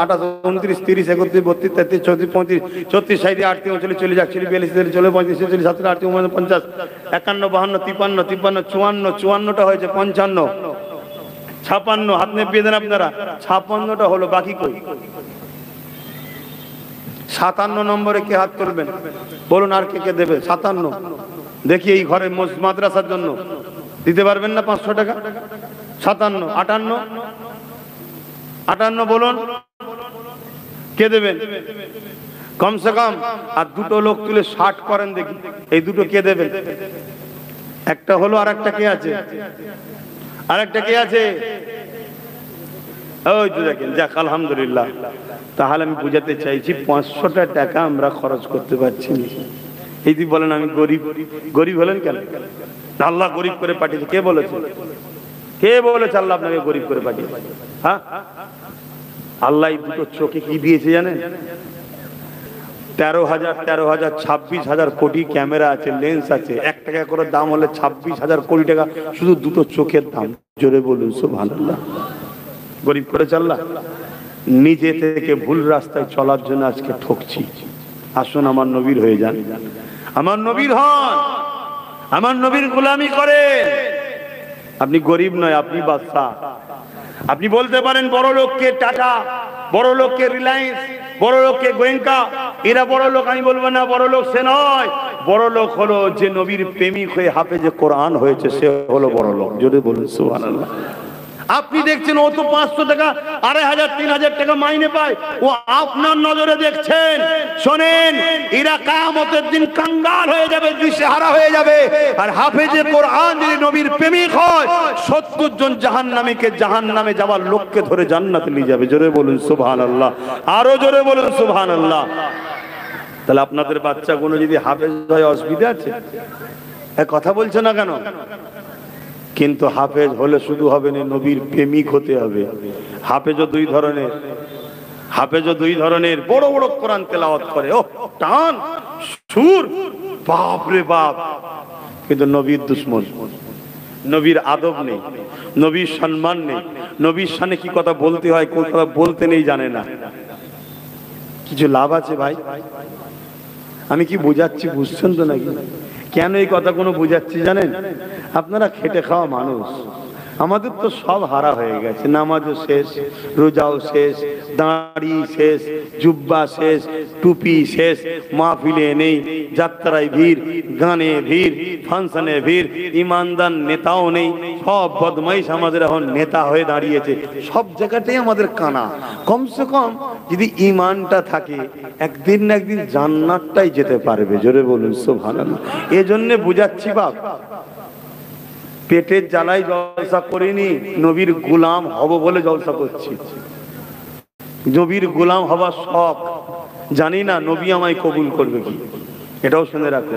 29 30 31 32 33 34 35 36 37 38 39 40 41 42 43 45 46 47 48 49 50 51 52 53 54 54টা হয়েছে, 55 56 হাত নেপিয়ে দেন আপনারা, 56টা হলো, বাকি কই? 57 নম্বরে কে হাত তুলবেন বলুন, আর কে কে দেবে? 57 দেখি এই ঘরে মাদ্রাসার জন্য দিতে পারবেন না 500 টাকা? 57 58 58 বলুন, কে দেবেন কমসে কম? আর 2টো লোক তুলে 60 করেন দেখি, এই 2টো কে দেবেন? একটা হলো, আর একটা কে আছে? আরেকটা কে আছে? ওই তো দেখেন, যাক আলহামদুলিল্লাহ। তাহলে আমি বুঝাতে চাইছি 500টা টাকা আমরা খরচ করতে পারছি না। এই যে বলেন আমি গরিব, গরিব হলেন কেন? আল্লাহ গরিব করে পাঠিয়েছে, কে বলেছে? কে বলেছে আল্লাহ আপনাকে গরিব করে পাঠিয়েছে? হ্যাঁ, আল্লাহ এই 2টো চোখে কি দিয়েছে জানেন? 13,000 26,000 কোটি ক্যামেরা আছে, লেন্স আছে, 1 টাকা করে দাম হলে 26,000 কোটি টাকা শুধু 2টো চোখের দাম। জোরে বলুন সুবহানাল্লাহ। গরিব করেছে আল্লাহ? নিজে থেকে ভুল রাস্তায় চলার জন্য আজকে ঠকছি। আসুন আমার নবীর হয়ে যান, আমার নবীর হন, আমার নবীর গোলামি করে। আপনি গরিব নয়, আপনি বাদশা। আপনি বলতে পারেন বড় লোককে টাটা, বড় লোককে রিলায়েন্স, বড় লোককে গোয়েঙ্কা, এরা বড় লোক। আমি বলবো না বড় লোক সে নয়, বড় লোক হলো যে নবীর প্রেমিক হয়ে হাফেজে কোরআন হয়েছে, সে হলো বড় লোক। জোরে বলুন সুবহানাল্লাহ। আপনি দেখছেন ও তো 500 টাকা 2,500 3,000 টাকা মাইনে পায়, ও আপনার নজরে দেখছেন। শোনেন, এরা কিয়ামতের দিন কাঙ্গাল হয়ে যাবে, দিশেহারা হয়ে যাবে। আর হাফেজে কোরআন যদি নবীর প্রেমিক হয়, 70 জন জাহান্নামীকে জাহান্নামে যাওয়ার লোককে ধরে জান্নাতে নিয়ে যাবে। জোরে বলুন সুবহানাল্লাহ, আরো জোরে বলুন সুবহানাল্লাহ। তাহলে আপনাদের বাচ্চাগুলো যদি হাফেজ হয় অসুবিধা আছে? কথা বলছে না কেন? কিন্তু হাফেজ হলে শুধু হবে না, নবীর প্রেমিক হতে হবে। হাফেজও 2 ধরনের, হাফেজও 2 ধরনের। বড় বড় কোরআন তেলাওয়াত করে, ও টান সুর, বাপ রে বাপ, কিন্তু নবীর দুশমন, নবীর আদব নেই, নবীর সম্মান নেই, নবীর সামনে কি কথা বলতে হয় কোন কথা বলতে নেই জানে না। কিছু লাভ আছে ভাই? আমি কি বোঝাচ্ছি বুঝছেন তো নাকি? কেন এই কথা কোনো বুঝাচ্ছি জানেন? আপনারা খেটে খাওয়া মানুষ, আমাদের তো সব হারা হয়ে গেছে। নামাজও শেষ, রোজাও শেষ, দাড়ি শেষ, জুব্বা শেষ, টুপি শেষ, মাহফিলে নেই, যাত্রায় ভিড়, গানে ভিড়, ফাংশনে ভিড়, ইমানদার নেতাও নেই, সব বদমাইশ আমাদের এখন নেতা হয়ে দাঁড়িয়েছে। সব জায়গাতেই আমাদের কানা। কমসে কম যদি ইমানটা থাকে, একদিন না একদিন জান্নাতটাই যেতে পারবে। জোরে বলুন সুবহানাল্লাহ। এজন্য বুঝাচ্ছি বাপ, পেটের জ্বালায় জলসা করিনি, নবীর গোলাম হব বলে জলসা করছি। নবীর গোলাম হবার শখ, জানি না নবী আমায় কবুল করবে কি, এটাও শুনে রাখো।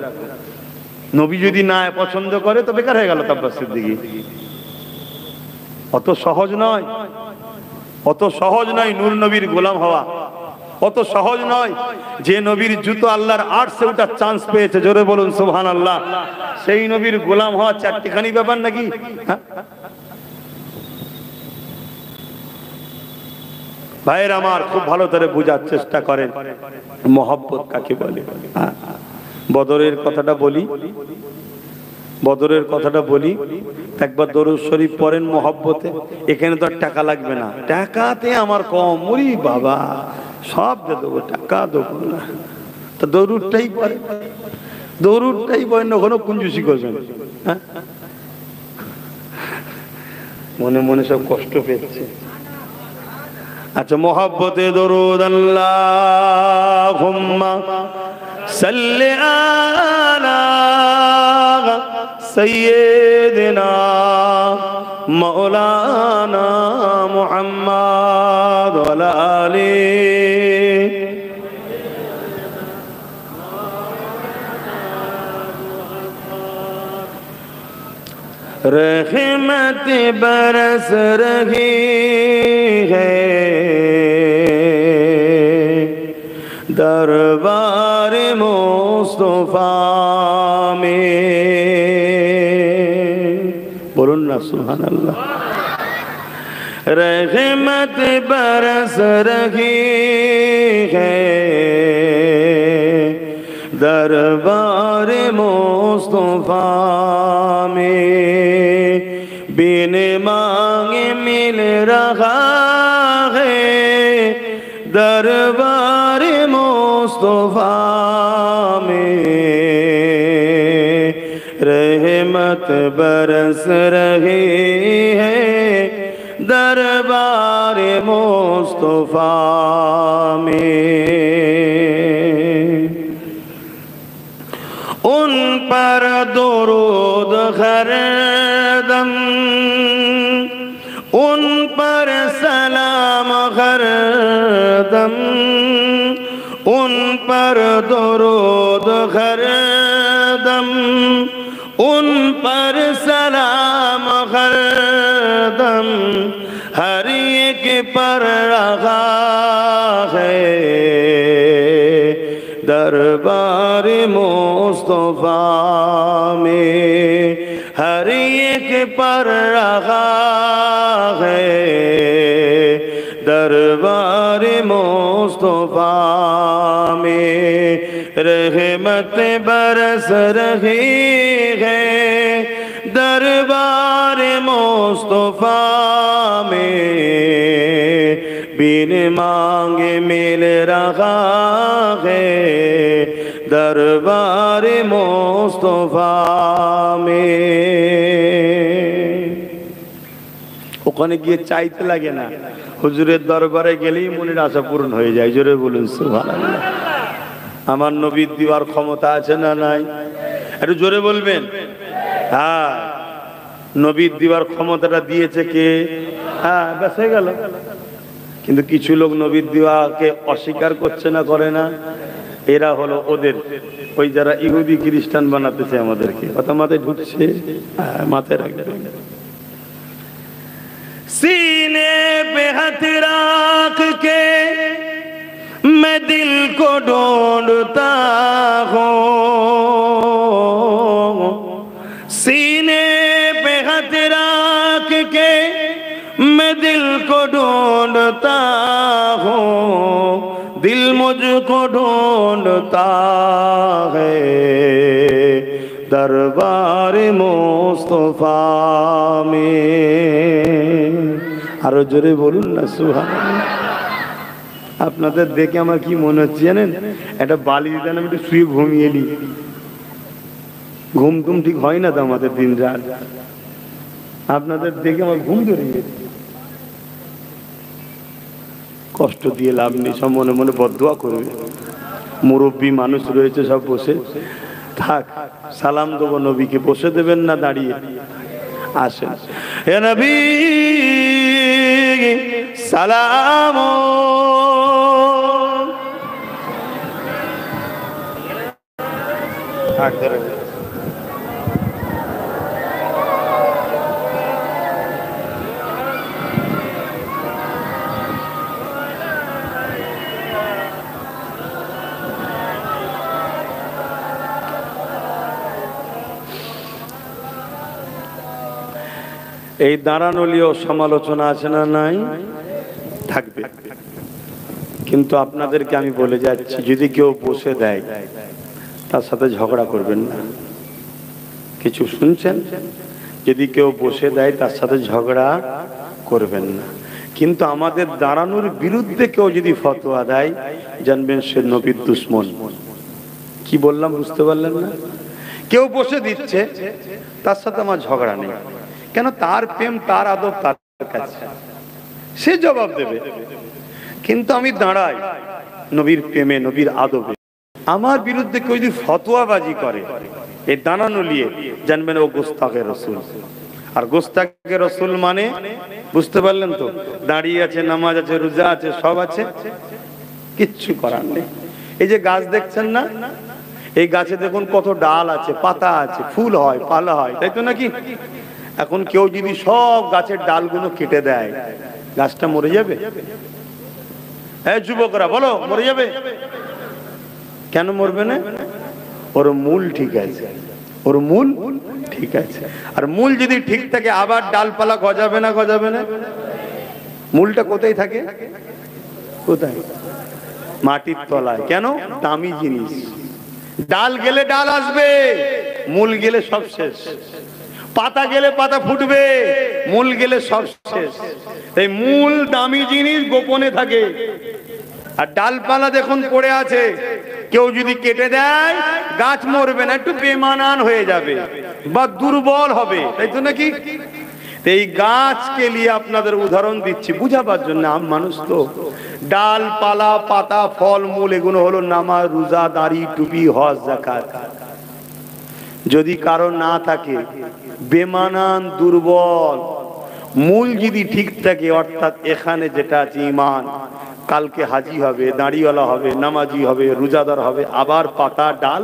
নবী যদি না পছন্দ করে তো বেকার হয়ে গেল আব্বাস সিদ্দিকী। অত সহজ নয়, অত সহজ নয় নূর নবীর গোলাম হওয়া, অত সহজ নয়। যে নবীর জুতো আল্লাহর আরশে ওঠার চান্স পেয়েছে, জোরে বলুন সুবহানাল্লাহ, সেই নবীর গোলাম হওয়া চারটিখানি ব্যাপার নাকি? ভাইয়ের আমার, খুব ভালো করে বোঝার চেষ্টা করেন মহব্বত কাকে বলে। বদরের কথাটা বলি, বদরের কথাটা বলি। একবার দরুদ শরীফ পড়েন মহব্বতে। এখানে তো আর টাকা লাগবে না, টাকাতে আমার কম, ওরে বাবা সব দিয়ে দেবো, টাকা দেবো না। তো দরুদটাই পড়ে, দরুদটাই পড়েন, ওখানে কুঞ্জুসি করবেন। মনে মনে সব কষ্ট পেয়েছে। আচ্ছা, মহব্বতে দরুদ। আল্লাহুম্মা সাল্লি আলা সাইয়্যিদিনা মাওলানা মুহাম্মদ ওয়া আলা আলিহি। रहमत बरस रही है दरबार मुस्तफा में। बोलून ना सुभान अल्लाह। रहमत बरस रही है दरबार मुस्तफा में, बिन मांगे मिल रहा है दरबार मुस्तफा में। रहमत बरस रही है दरबार मुस्तफा में। उन पर दुरूद हरदम, उन पर सलाम हरदम, उन पर दुरूद हरदम, उन पर सलाम हरदम, हर एक पर रहा है दरबार मुस्तफा में। हर एक पर रहा है दरबार मुस्तफा में। रहमत बरस रही है दरबार मुस्तफा में, बिन मांगे मिल रहा है दरबार मुस्तफा में। ওখানে গিয়ে চাইতে লাগে না, হুজুরের দরবারে গেলেই মনের আশা পূরণ হয়ে যায়। জোরে বলুন সুবহানাল্লাহ। আমার নবীর দিবার ক্ষমতা আছে না নাই? একটু জোরে বলবেন। হ্যাঁ, নবীর দিবার ক্ষমতাটা দিয়েছে কে? হ্যাঁ, ব্যাস হয়ে গেল। কিন্তু কিছু লোক নবীর দিওয়াকে অস্বীকার করছে না, করে না। এরা হলো ওদের ওই যারা ইহুদি খ্রিস্টান বানাতেছে আমাদেরকে। কথা মাথায় ঢুকছে? মাথায় রাখবে। सीने पे हाथ रख के मैं दिल को ढूंढता हूँ, सीने पे हाथ रख के मैं दिल को ढूंढता हूँ, दिल मुझको ढूंढता है दरबार मुस्तफा में। আরো জোরে বলুন না সুবহানাল্লাহ। আপনাদের দেখে আমার কি মনে হচ্ছে জানেন? একটা বালি দিতে আমি একটু শুয়ে ঘুমিয়ে নি। ঘুম টুম ঠিক হয় না তো আমাদের দিন রাত। আপনাদের দেখে আমার ঘুম ধরে গেছে। কষ্ট দিয়ে লাভ নেই, সব মনে মনে বদদুয়া করবে। মুরব্বী মানুষ রয়েছে সব বসে থাক, সালাম দেবো নবীকে। বসে দেবেন না দাঁড়িয়ে? আসেন। হে নবী সালাম। এই দাঁড়ানোলিও সমালোচনা আছে না নাই? থাকবে। কিন্তু আপনাদেরকে আমি বলে যাচ্ছি, যদি কেউ বসে দেয় তার সাথে ঝগড়া করবেন না। কিছু শুনছেন? যদি কেউ বসে দেয় তার সাথে ঝগড়া করবেন না। কিন্তু আমাদের দাঁড়ানোর বিরুদ্ধে কেউ যদি ফতোয়া দেয়, জানবেন সে নবীর দুশমন। কি বললাম বুঝতে পারলেন না? কেউ বসে দিচ্ছে, তার সাথে আমার ঝগড়া নেই। কেন? তার প্রেম, তার আদব তার কাছে, সে জবাব দেবে। কিন্তু আমি দাঁড়াই নবীর প্রেমে, নবীর আদবে। আমার বিরুদ্ধে কেউ যদি ফতোয়াবাজি করে এই দাঁড়ানো নিয়ে, জানবেন ও গোস্তাকে রসুল। আর গোস্তাকে রসুল মানে বুঝতে পারলেন তো? দাঁড়িয়ে আছে, নামাজ আছে, রোজা আছে, সব আছে, কিচ্ছু করার নেই। এই যে গাছ দেখছেন না, এই গাছে দেখুন কত ডাল আছে, পাতা আছে, ফুল হয়, পালা হয়, তাই তো নাকি? এখন কেউ যদি সব গাছের ডালগুলো কেটে দেয়, গাছটা মরে যাবে? হ্যাঁ যুবকরা বলো, মরে যাবে? কেন মরবে না? ওর মূল ঠিক আছে, ওর মূল ঠিক আছে। আর মূল যদি ঠিক থাকে আবার ডালপালা গজাবে না? গজাবে না? মূলটা কোথায় থাকে? কোথায়? মাটির তলায়। কেন? দামি জিনিস। ডাল গেলে ডাল আসবে, মূল গেলে সব শেষ। পাতা গেলে পাতা ফুটবে, মূল গেলে সব শেষ। এই মূল দামি জিনিস গোপনে থাকে। আর ডালপালা দেখুন পড়ে আছে, কেউ যদি কেটে দেয় গাছ মরবে না, একটু বেমানান হয়ে যাবে বা দুর্বল হবে, তাই তো নাকি? এই গাছকে নিয়ে আপনাদের উদাহরণ দিচ্ছি বুঝাবার জন্য। আম মানুষ তো, ডালপালা, পাতা, ফল মূল এগুলো হলো নামাজ, রোজা, দাড়ি, টুপি, হজ, যাকাত। যদি কারো না থাকে, বেমানান, দুর্বল, মূল যদি ঠিক থাকে, অর্থাৎ এখানে যেটা আছে ঈমান, কালকে হাজি হবে, দাড়িওয়ালা হবে, নামাজি হবে, রোজাদার হবে, আবার পাতা ডাল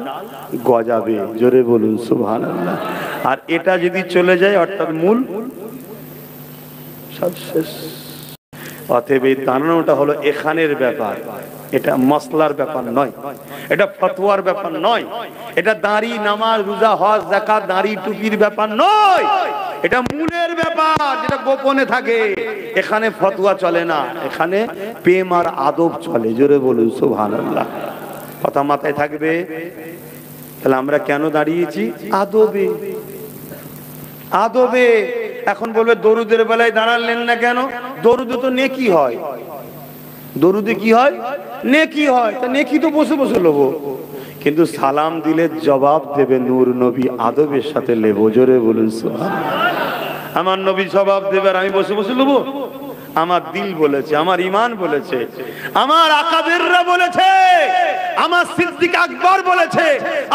গজাবে। জোরে বলুন সুবহানাল্লাহ। আর এটা যদি চলে যায়, অর্থাৎ মূল সব শেষ। অতএব এই দাঁড়ানোটা হলো এখানের ব্যাপার, এটা মসলার ব্যাপার নয়, এটা ফতোয়ার ব্যাপার নয়, এটা দাড়ি, নামাজ, রোজা, হজ, যাকাত, দাড়ি, টুপির ব্যাপার নয়, এটা মূলের ব্যাপার, যেটা গোপনে থাকে। এখানে ফতোয়া চলে না, এখানে প্রেম আর আদব চলে। জোরে বলুন সুবহানাল্লাহ। কথা মাথায় থাকবে। তাহলে আমরা কেন দাঁড়িয়েছি? আদবে, আদবে। এখন বলবে দরুদের বেলায় দাঁড়ালেন না কেন? দরুদে তো নেকি হয়, দরুদে কি হয়? নেকি হয়। তা নেকি তো বসে বসে নেবো, কিন্তু সালাম দিলে জবাব দেবে নূর নবী, আদবের সাথে নেবো। জোরে বলুন সুবহানাল্লাহ। আমার নবী জবাব দেবে আর আমি বসে বসে নেবো? আমার দিল বলেছে, আমার ঈমান বলেছে, আমার আকাবেররা বলেছে, আমার সিদ্দিক আকবর বলেছে,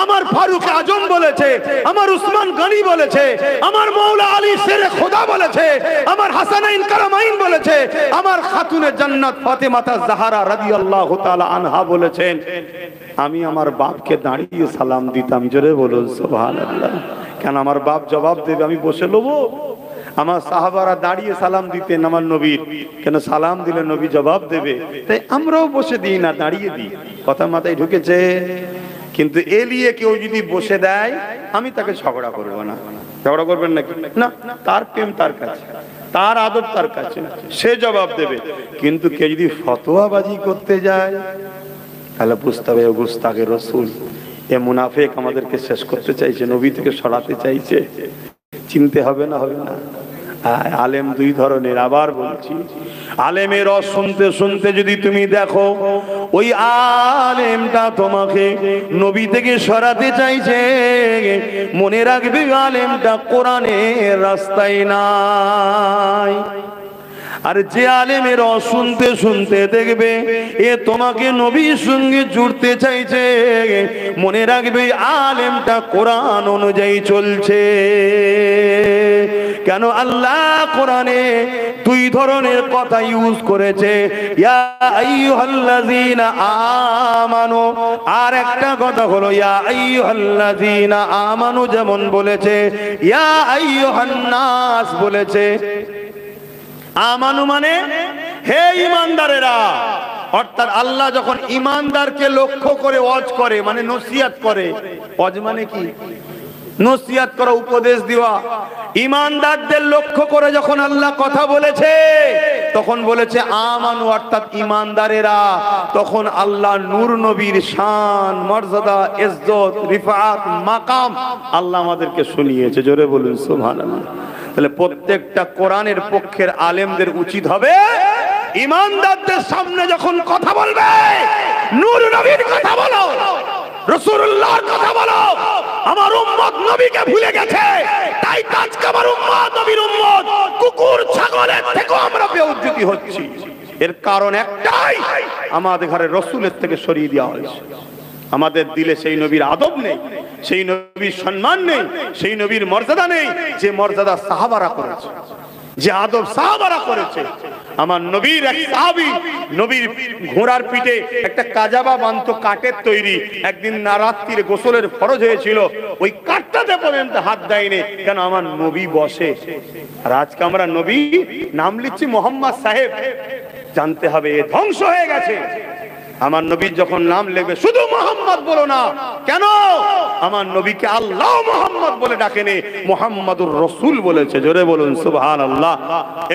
আমার ফারুক আজম বলেছে, আমার উসমান গনি বলেছে, আমার মৌলা আলী শেরে খোদা বলেছে, আমার হাসানাইন কারামাইন বলেছে, আমার খাতুনে জান্নাত ফাতেমাতা জাহরা রাদিয়াল্লাহু তাআলা আনহা বলেছেন, আমি আমার বাপকে দাঁড়িয়ে সালাম দিতাম। জোরে বলুন সুবহানাল্লাহ। কেন? আমার বাপ জবাব দেবে, আমি বসে নেবো? আমার সাহাবারা দাঁড়িয়ে সালাম দিতেন আমার নবীর, কেন? সালাম দিলে নবী জবাব দেবে, তাই আমরাও বসে দিই না, দাঁড়িয়ে দিই। কথা মাথায় ঢুকেছে? কিন্তু এলিয়ে কেউ যদি বসে দেয়, আমি তাকে ঝগড়া করবো না। ঝগড়া করবেন নাকি? না, তার প্রেম তার কাছে, তার আদব তার কাছে, সে জবাব দেবে। কিন্তু কেউ যদি ফতোয়াবাজি করতে যায়, তাহলে বুঝতে হবে গুস্তাখে রাসূল, এ মুনাফিক আমাদেরকে শেষ করতে চাইছে, নবী থেকে সরাতে চাইছে। চিনতে হবে না? হবে না? আলেম দুই ধরনের, আবার বলছি। আলেমের শুনতে শুনতে যদি তুমি দেখো ওই আলেমটা তোমাকে নবী থেকে সরাতে চাইছে, মনে রাখবে আলেমটা কোরআনের রাস্তায় নাই। আর যে আলেমের শুনতে শুনতে দেখবে এ তোমাকে নবীর সঙ্গে জুড়তে চাইছে, মনে রাখবে আলেমটা কোরআন অনুযায়ী চলছে। কেন? আল্লাহ কোরআনে দুই ধরনের কথা ইউজ করেছে, ইয়া আইয়ুহাল্লাযীনা আমানু, আর একটা কথা হলো ইয়া আইয়ুহাল্লাযীনা আমানু। যেমন বলেছে ইয়া আইয়ুহান নাস বলেছে। আমানু মানে হে ঈমানদারেরা, অর্থাৎ আল্লাহ যখন ঈমানদারকে লক্ষ্য করে ওয়াজ করে, মানে নসিহত করে। ওয়াজ মানে কি? নসিহত করা, উপদেশ দেওয়া। ঈমানদারদের লক্ষ্য করে যখন আল্লাহ কথা বলেছে, তখন বলেছে আমানু, অর্থাৎ ঈমানদারেরা। তখন আল্লাহ নূর নবীর শান, মর্যাদা, ইজ্জত, রিফাত, মাকাম আল্লাহ আমাদেরকে শুনিয়েছে। জোরে বলুন সুবহানাল্লাহ। তাহলে প্রত্যেকটা কোরআনের পক্ষের আলেমদের উচিত হবে ঈমানদারদের সামনে যখন কথা বলবে, নূর নবীর কথা বলো, রাসূলুল্লাহর কথা বলো। আমার উম্মত নবীকে ভুলে গেছে, তাই আজকে আমার উম্মত নবীর উম্মত, কুকুর ছাগলের থেকে আমরা বেউজ্জতি হচ্ছি। এর কারণ একটাই, আমাদের ঘরে রাসূলের থেকে সরিয়ে দেওয়া হয়েছে। আমাদের দিলে সেই নবীর আদব নেই, সেই নবীর সম্মান নেই, সেই নবীর মর্যাদা নেই যে মর্যাদা সাহাবারা করেছে, যে আদব সাহাবারা করেছে। আমার নবীর এক সাহাবী, নবীর ঘোড়ার পিঠে একটা কাজাবা বাঁধতো কাঠের তৈরি। একদিন রাত্রির গোসলের ফরজ হয়েছিল, ওই কাঠটাতে পর্যন্ত হাত দেয়নি, কেন আমার নবী বসে। আর আজকে আমরা নবী নাম লিখছি মোহাম্মদ সাহেব, জানতে হবে এ ধ্বংস হয়ে গেছে। আমার নবীর যখন নাম লিখবে শুধু মোহাম্মদ বলো না, কেন? আমার নবীকে আল্লাহ মোহাম্মদ বলে ডাকেনি, মোহাম্মদুর রাসূল বলেছে। জোরে বলুন সুবহানাল্লাহ।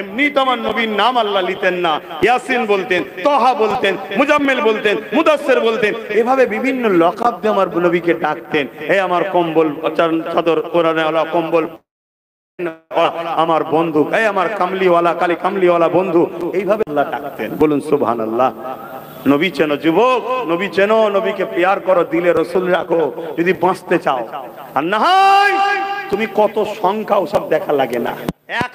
এমনি তো আমার নবীর নাম আল্লাহ লিখতেন না, ইয়াসিন বলতেন, তহা বলতেন, মুজাম্মিল বলতেন, মুদাসসির বলতেন, এভাবে বিভিন্ন লকাব দিয়ে আমার নবীকে ডাকতেন। হে আমার কম্বল চাদর কোরআনওয়ালা কম্বল, আমার বন্ধু, এই আমার কামলিওয়ালা কালি কামলিওয়ালা বন্ধু, এইভাবে আল্লাহ ডাকতেন। বলুন সুবহানাল্লাহ। নবী চেনো যুবক, নবী চেনো, নবীকে প্যার করো, দিলে রসুল রাখো যদি বাঁচতে চাও। আর না হয় তুমি কত সংখ্যা ওসব দেখা লাগে না, এক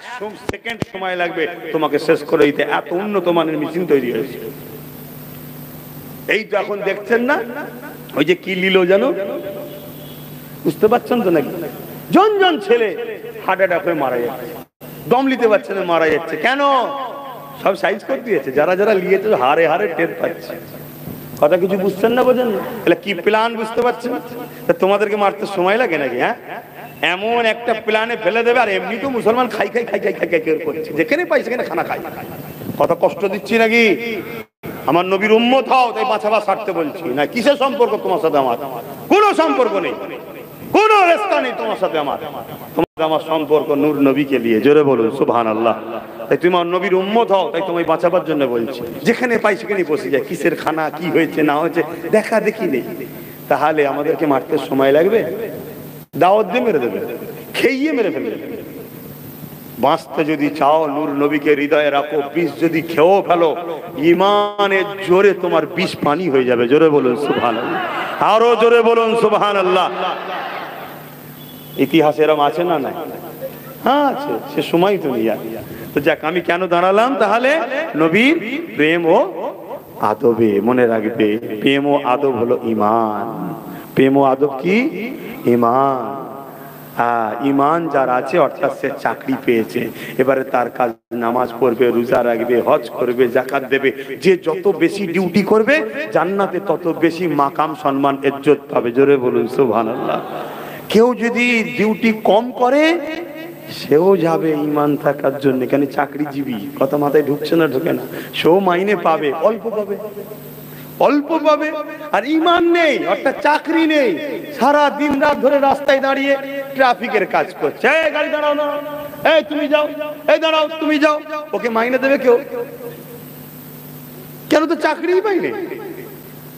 সেকেন্ড সময় লাগবে তোমাকে শেষ করে দিতে। এত উন্নত মানের মেশিন তৈরি হয়েছে। এই তো এখন দেখছেন না, ওই যে কি লিলো জানো, বুঝতে পারছেন তো নাকি? জন জন ছেলে হার্ট অ্যাটাক হয়ে মারা যাচ্ছে, দম নিতে পারছে না, মারা যাচ্ছে। কেন? সব সাইজ করে দিয়েছে। যারা যারা নিয়েছে হারে হারে টের পাচ্ছে। কথা কিছু বুঝছেন না, বোঝেন না? তাহলে কি প্ল্যান বুঝতে পারছেন? তোমাদেরকে মারতে সময় লাগে নাকি? হ্যাঁ, এমন একটা প্ল্যানে ফেলে দেবে। আর এমনি তো মুসলমান খাই খাই খাই খাই খাই খাই করছে, যেখানে পাই সেখানে খানা খাই। কত কষ্ট দিচ্ছি নাকি? আমার নবীর উম্মত হও তাই বাঁচাবা ছাড়তে বলছি না। কিসের সম্পর্ক তোমার সাথে আমার? কোনো সম্পর্ক নেই, কোনো রাস্তা নেই তোমার সাথে আমার। তোমার আমার সম্পর্ক নূর নবীকে নিয়ে। জোরে বলুন সুবহানাল্লাহ। তাই তুমি আমার নবীর উম্মত হও, তাই তোমায় বাঁচাবার জন্য বলছি। যেখানে পাই সেখানে বসে যায়, কিসের খানা, কি হয়েছে না হয়েছে দেখা দেখি নেই। তাহলে আমাদেরকে মারতে সময় লাগবে? দাওয়াত দিয়ে মেরে দেবে, খেয়ে মেরে ফেলবে। বাঁচতে যদি চাও নূর নবীকে হৃদয়ে রাখো। বিষ যদি খেয়েও ফেলো, ইমানের জোরে তোমার বিষ পানি হয়ে যাবে। জোরে বলুন সুবহানাল্লাহ, আরো জোরে বলুন সুবহানাল্লাহ। ইতিহাসে এরকম আছে না? নাই? হ্যাঁ আছে, সে সময় তো নিয়ে। তো যাক, আমি কেন দাঁড়ালাম তাহলে? নবীর প্রেম ও আদবে মনে রাখবে। প্রেম ও আদব হলো ঈমান। প্রেম ও আদব কি? ঈমান। ঈমান যার আছে অর্থাৎ সে চাকরি পেয়েছে। এবারে তার কাজ নামাজ পড়বে, রোজা রাখবে, হজ করবে, যাকাত দেবে। যে যত বেশি ডিউটি করবে জান্নাতে তত বেশি মাকাম, সম্মান, ইজ্জত পাবে। জোরে বলুন সুবহানাল্লাহ। কেউ যদি ডিউটি কম করে সেও যাবে ঈমান থাকার জন্য। কেন? চাকরিজীবী। কথা মাথায় ঢুকছে না? ঢুকে না। সেও মাইনে পাবে, অল্প পাবে, অল্প পাবে। আর ঈমান নেই অর্থাৎ চাকরি নেই, সারা দিন রাত ধরে রাস্তায় দাঁড়িয়ে ট্রাফিকের কাজ করছে। এই গাড়ি দাঁড়াও না, এই তুমি যাও, এই দাঁড়াও তুমি যাও। ওকে মাইনে দেবে কেউ? কেন? তো চাকরিই পাইনি।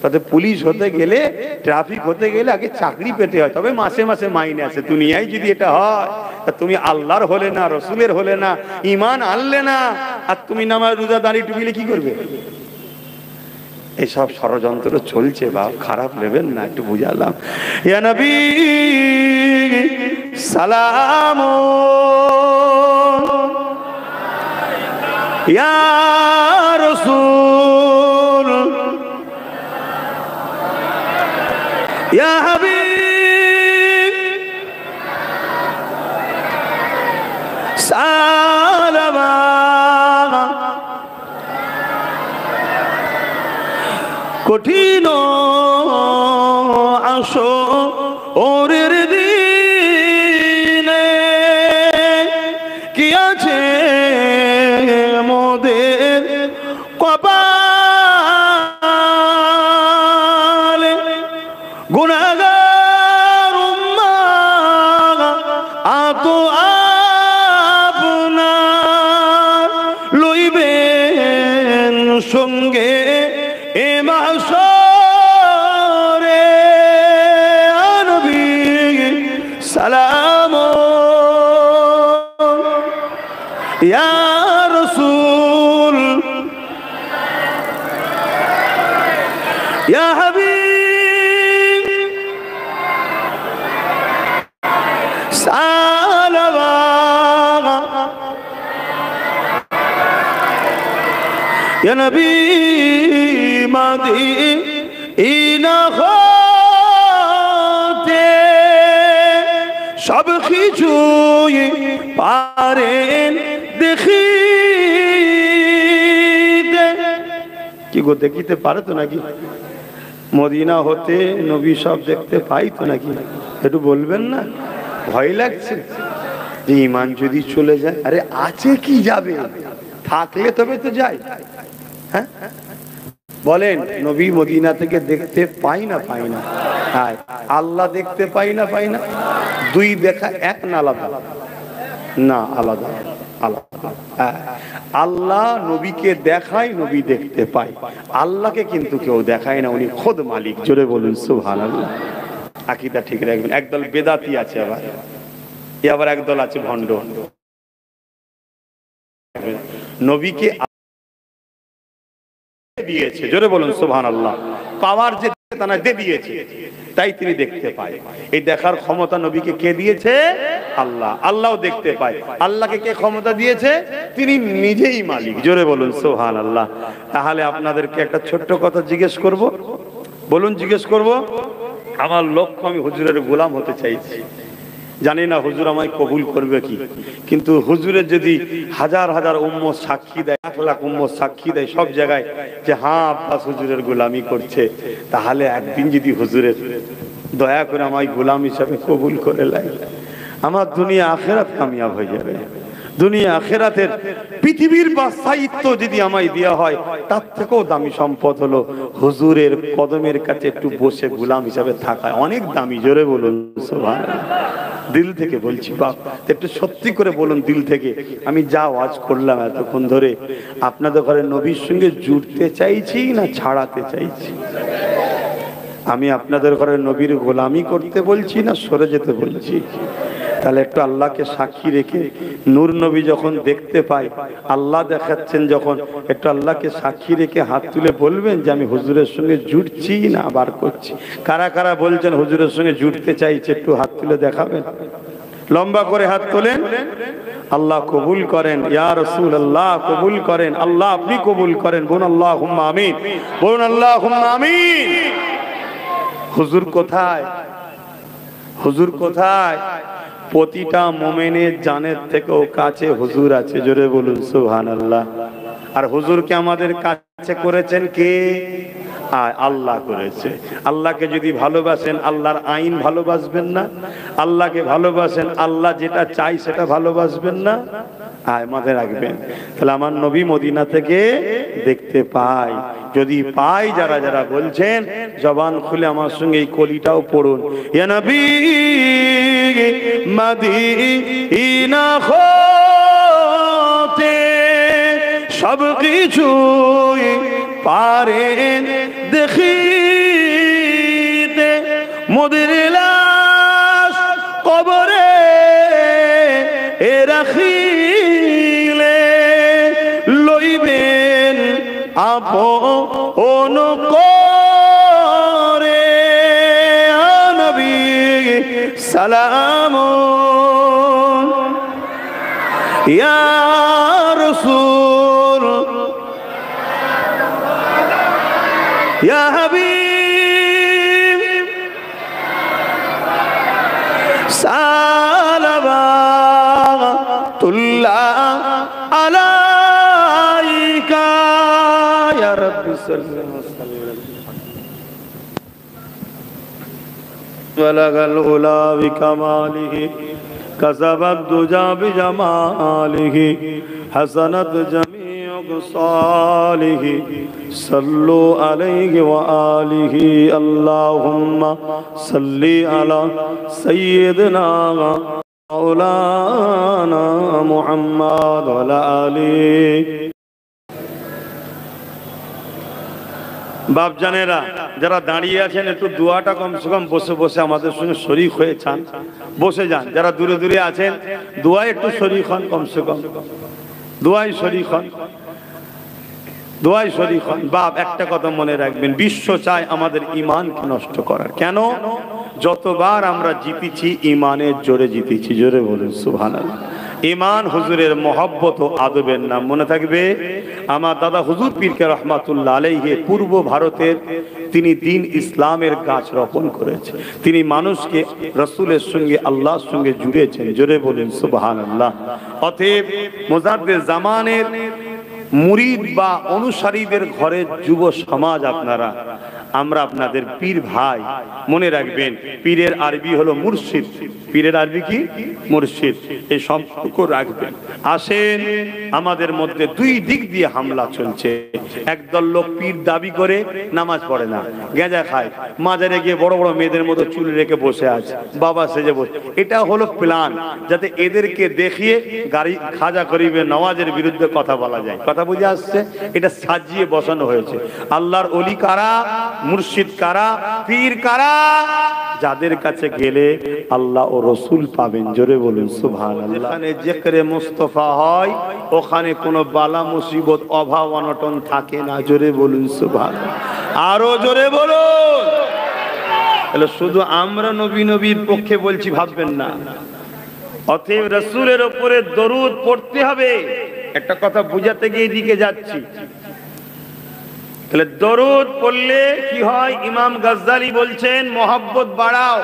তাতে পুলিশ হতে গেলে, ট্রাফিক হতে গেলে আগে চাকরি পেতে হয়, তবে মাসে মাসে মাইনে আছে। দুনিয়ায় যদি এটা হয়, তুমি আল্লাহর হলে না, রসুলের হলে না, ঈমান আনলে না, আর তুমি নামাজ রোজা দাঁড়িয়ে টুকিলে কি করবে? এইসব ষড়যন্ত্র চলছে। বাপ খারাপ নেবেন না, একটু বুঝালাম। ইয়া নবী সালাম, ইয়া রাসূল, ইয়া হাবিব সালাম। কঠিন আসো ওরের দিনে, কি আছে মোদের কপালে? গুনাহগার উম্মাহ আতো আপনার লইবেন সঙ্গে এ মাহশরে। নবী সালাম, ইয়া রাসূল, ইয়া হাবিব সালাম। ইয়া নবী মদিনা হতে সব কিছুই পারেন দেখিতে, গো দেখিতে পারে তো নাকি? মদিনা হতে নবী সব দেখতে পাই তো নাকি? একটু বলবেন না? ভয় লাগছে যে ইমান যদি চলে যায়। আরে আছে কি যাবে, থাকলে তবে তো যায়। হ্যাঁ বলেন, নবী মদিনা থেকে দেখতে পাই না পাই না? হ্যাঁ। আল্লাহ দেখতে পাই না পাই না? দুই দেখা এক না আলাদা? না আলাদা, আলাদা। হ্যাঁ, আল্লাহ নবীকে দেখায়, নবী দেখতে পায়। আল্লাহকে কিন্তু কেউ দেখায় না, উনি খোদ মালিক। জোরে বলুন সুবহানাল্লাহ। আকীদা ঠিক রাখবেন। একদল বেদাতি আছে, আবার একদল আছে ভণ্ড। নবীকে দিয়েছে, জোরে বলুন সুবহানাল্লাহ। পাওয়ার যে তানা দিয়েছে, তাই তিনি দেখতে পায়। এই দেখার ক্ষমতা নবীকে কে দিয়েছে? আল্লাহ। আল্লাহও দেখতে পায়। আল্লাহকে কে ক্ষমতা দিয়েছে? তিনি নিজেই মালিক। জোরে বলুন সুবহানাল্লাহ। তাহলে আপনাদেরকে একটা ছোট্ট কথা জিজ্ঞেস করব। বলুন, জিজ্ঞেস করব। আমার লক্ষ্য, আমি হুজুরের গোলাম হতে চাইছি। জানি না হুজুর আমায় কবুল করবে কি, কিন্তু হুজুরের যদি হাজার হাজার উম্মত সাক্ষী দেয়, 1 লাখ উম্মত সাক্ষী দেয় সব জায়গায় যে হ্যাঁ আব্বাস হুজুরের গোলামি করছে, তাহলে একদিন যদি হুজুরের দয়া করে আমায় গোলাম হিসাবে কবুল করে লাই, আমার দুনিয়া আখেরাত কামিয়াব হয়ে যাবে। দুনিয়া আখেরাতের পৃথিবীর বাদশাহিত্ব যদি আমায় দেওয়া হয়, তার থেকেও দামি সম্পদ হলো হুজুরের কদমের কাছে একটু বসে গোলাম হিসাবে থাকা। অনেক দামি। জোরে বলুন সুবহানাল্লাহ। দিল থেকে বলছি বাপ, একটু সত্যি করে বলুন দিল থেকে। আমি যা ওয়াজ করলাম এতক্ষণ ধরে, আপনাদের ঘরে নবীর সঙ্গে জুড়তে চাইছি না ছাড়াতে চাইছি? আমি আপনাদের ঘরে নবীর গোলামি করতে বলছি না সরে যেতে বলছি? তাহলে একটু আল্লাহকে সাক্ষী রেখে, নূর নবী যখন দেখতে পাই, আল্লাহ দেখাচ্ছেন যখন, একটু আল্লাহকে সাক্ষী রেখে হাত তুলে বলবেন যে আমি হুজুরের সঙ্গে জুড়ছি না বার করছি? কারা কারা বলছেন হুজুরের সঙ্গে জুড়তে চাইছে, একটু হাত তুলে দেখাবেন। লম্বা করে হাত তোলেন। আল্লাহ কবুল করেন, ইয়া রাসূলুল্লাহ কবুল করেন। আল্লাহ আপনি কবুল করেন। বলুন আল্লাহুম্মা আমিন। বলুন আল্লাহুম্মা আমিন। হুজুর কোথায়? হুজুর কোথায়? প্রতিটা মুমিনের জানের থেকেও কাছে হুজুর আছে। জোরে বলুন সুবহানাল্লাহ। আর হুজুরকে আমাদের কাছে করেছেন কে? আল্লাহ করেছে। আল্লাহকে যদি ভালোবাসেন, আল্লাহর আইন ভালোবাসবেন না? আল্লাহকে ভালোবাসেন, আল্লাহ যেটা চাই সেটা ভালোবাসবেন না? মাথায় রাখবেন। তাহলে আমার নবী মদিনা থেকে দেখতে পাই। যদি পাই, যারা যারা বলছেন জবান খুলে আমার সঙ্গে এই কলিটাও পড়ুন। ইয়া নবী মদিনা হতে সব কিছু পারেন দেখিতে, মোদের লাশ কবরে এ রাখিলে লইবেন আপন করে। নবী সালাম ইয়া রাসূল ইয়া হাবিব সালাওয়াতুল্লাহ আলাইকা ইয়া রাব্বি সাল্লাল্লাহু আলাইহি ওয়াসাল্লাম। বলাগাল উলা বিকামালিহি কাযাবাদ দুজা বিজামালিহি হাসানাত জামিউ সালিহি সাল্লু আলাইহি ওয়া আলিহি। আল্লাহুম্মা সাল্লি আলা সাইয়্যিদিনা মাওলানা মুহাম্মদ ওয়া আলা আলিহি। বাপ জানেরা, যারা দাঁড়িয়ে আছেন একটু দোয়াটা কমসে কম বসে বসে আমাদের সঙ্গে শরীক হয়ে চান, বসে যান। যারা দূরে দূরে আছেন দোয়ায় একটু শরীক হন, কমসে কম দোয়ায় শরীক হন, দোয়ায় শরীক হন। বাপ একটা কথা মনে রাখবেন, বিশ্ব চায় আমাদের ঈমানকে নষ্ট করার। কেন? যতবার আমরা জিতেছি ঈমানের জোরে জিতেছি। জোরে বলুন সুবহানাল্লাহ। ঈমান হুজুরের মহব্বত ও আদবের নাম। মনে থাকবে, আমার দাদা হুজুর পীরকে রহমাতুল্লাহ আলাইহি পূর্ব ভারতের তিনি দ্বীন ইসলামের গাছ রোপণ করেছেন। তিনি মানুষকে রাসূলের সঙ্গে আল্লাহর সঙ্গে জুড়েছেন। জোরে বলেন সুবহানাল্লাহ। অতএব মুজাদ্দিদ জামানের মুরিদ বা অনুসারীদের ঘরের যুব সমাজ আপনারা, আমরা আপনাদের পীর ভাই। মনে রাখবেন, পীরের আরবি হলো মুর্শিদ। পীরের আরবি কি? মুর্শিদ। এই সম্পর্ক রাখবেন। আসেন, আমাদের মধ্যে দুই দিক দিয়ে হামলা চলছে। একদল লোক পীর দাবি করে নামাজ পড়ে না, গেঁজা খায়, মাজারে গিয়ে বড় বড় মেয়েদের মতো চুল রেখে বসে আছে, বাবা সেজে বসে। এটা হলো প্ল্যান, যাতে এদেরকে দেখিয়ে গাড়ি খাজা গরিবে নওয়াজের বিরুদ্ধে কথা বলা যায়। কথা বুঝে আসছে? এটা সাজিয়ে বসানো হয়েছে। আল্লাহর ওলি কারা, মুর্শিদ কারা, পীর কারা? যাদের কাছে গেলে আল্লাহ ও রসুল পাবেন। জোরে বলুন সুবহানাল্লাহ। যেখানে জিকরে মুস্তাফা হয় ওখানে কোনো বালা মুসিবত অভাব অনটন থাকে না। জোরে বলুন সুবহানাল্লাহ। আরো জোরে বলুন। তাহলে শুধু আমরা নবী নবীর পক্ষে বলছি ভাববেন না। অতএব রাসূলের উপরে দরুদ পড়তে হবে। একটা কথা বুঝাতে গিয়ে দিকে যাচ্ছি। তাহলে দরুদ পড়লে কি হয়? ইমাম গাজ্জালী বলছেন মহব্বত বাড়াও।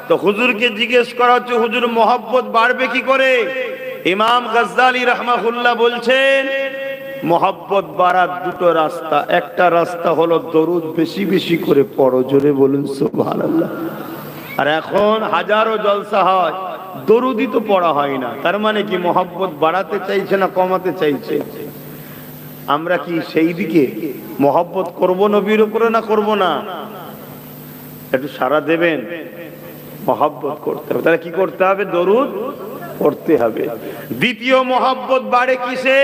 তো হুজুরকে জিজ্ঞেস করা হচ্ছে, হুজুর মহব্বত বাড়বে কি করে? ইমাম গাজ্জালী রাহমাহুল্লাহ বলছেন মহব্বত বাড়ার দুটো রাস্তা। একটা রাস্তা হলো দরুদ বেশি বেশি করে পড়ো। জোরে বলুন সুবহানাল্লাহ। আর এখন হাজারো জলসা হয়, দরুদই তো পড়া হয় না। তার মানে কি মহব্বত বাড়াতে চাইছে না কমাতে চাইছে? আমরা কি সেই দিকে মহব্বত করব নবীর উপরে না করব না? একটু সারা দেবেন। মহব্বত করতে হবে। তাহলে কি করতে হবে? দরুদ পড়তে হবে। দ্বিতীয় মহব্বত বাড়ে কিসে?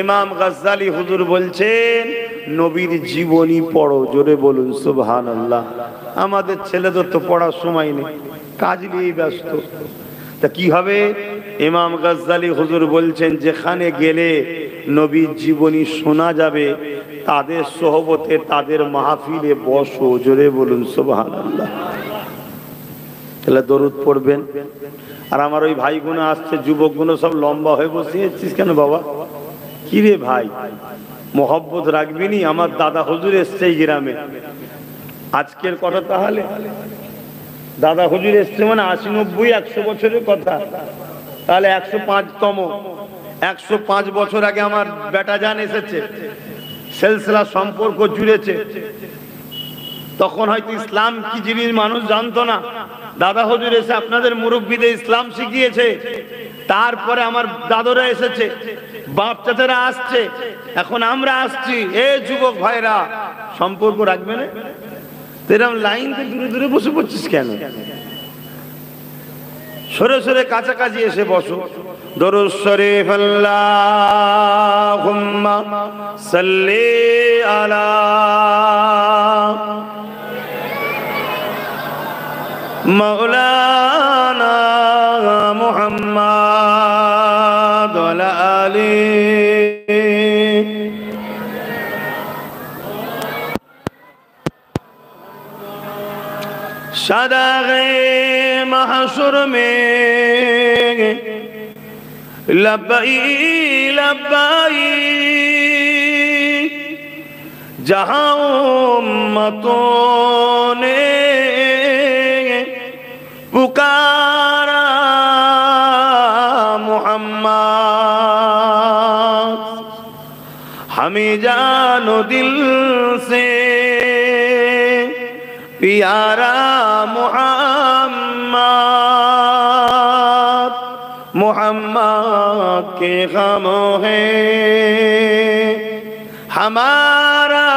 ইমাম গাজ্জালী হুজুর বলছেন নবীর জীবনী পড়ো। জোরে বলুন সুবহানাল্লাহ। আমাদের ছেলেদের তো পড়ার সময় নেই, কাজ নিয়ে ব্যস্ত। তা কি হবে? ইমাম গাজ্জালী হুজুর বলছেন যেখানে গেলে নবীর জীবনী শোনা যাবে তাদের সোহবতে, তাদের মাহফিলে বসো। জোরে বলুন সুবহানাল্লাহ। তাহলে দরুদ পড়বেন। আর আমার ওই ভাইগুলো আসছে, যুবকগুলো সব লম্বা হয়ে বসে আছিস কেন বাবা? কি রে ভাই, মহব্বত রাখবি নি? আমার দাদা হুজুর এসছে এই গ্রামে। আজকের কথা তাহলে দাদা হুজুর এসছে মানে ৮০, ৯০, ১০০ বছরের কথা। তাহলে ১০৫তম, ১০৫ বছর আগে আমার বেটা জান এসেছে, সিলসিলা সম্পর্ক জুড়েছে। তখন হয়তো ইসলাম কি জিনিস মানুষ জানতো না। দাদা হুজুর এসে আপনাদের মুরব্বীদের ইসলাম শিখিয়েছে। তারপরে আমার দাদুরা এসেছে, বাপ চাচারা আসছে, এখন আমরা আসছি। এ যুবক ভাইরা, সম্পর্ক রাখবে না? এরকম লাইন তো দূরে দূরে বসে পড়ছিস কেন? সরে সরে কাছাকাছি এসে বসো। দরুদ শরীফ আল্লাহুম্মা সাল্লি আলা মাওলানা মুহাম্মাদ ওয়া আলা আলিহি। सदाग़े महशर में लब्बाई लब्बाई, जहाँ उम्मतों ने पुकारा मोहम्मद, हमें जानो दिल से प्यारा मोहम्मद, मोहम्मद के गमों है हमारा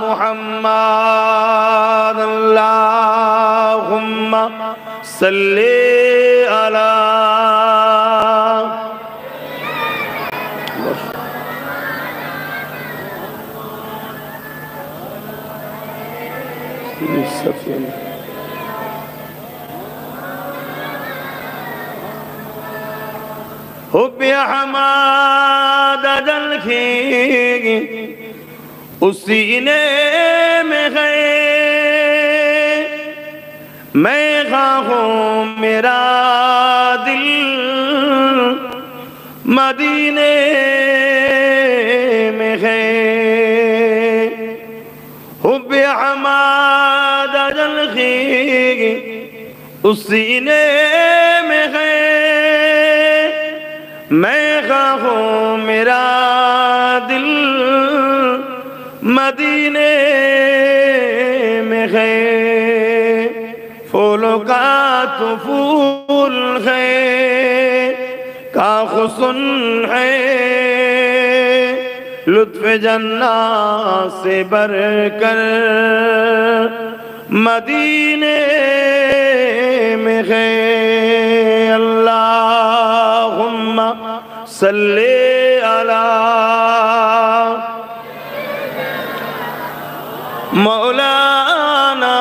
मोहम्मद। अल्लाहुम्मा सल्ली अला। हुब्बे हमाद अजल की उसी ने में गए, मैं खाहूं मेरा दिल मदीने में है। हुब्बे हमाद अजल की उसी ने में है, मैं खाहूं मेरा मदीने में है फूलों का तो फूल है का हुस्न है लुत्फ़ जन्नत से बढ़कर मदीने में है अल्लाहुम्मा सल्ले अला मौलाना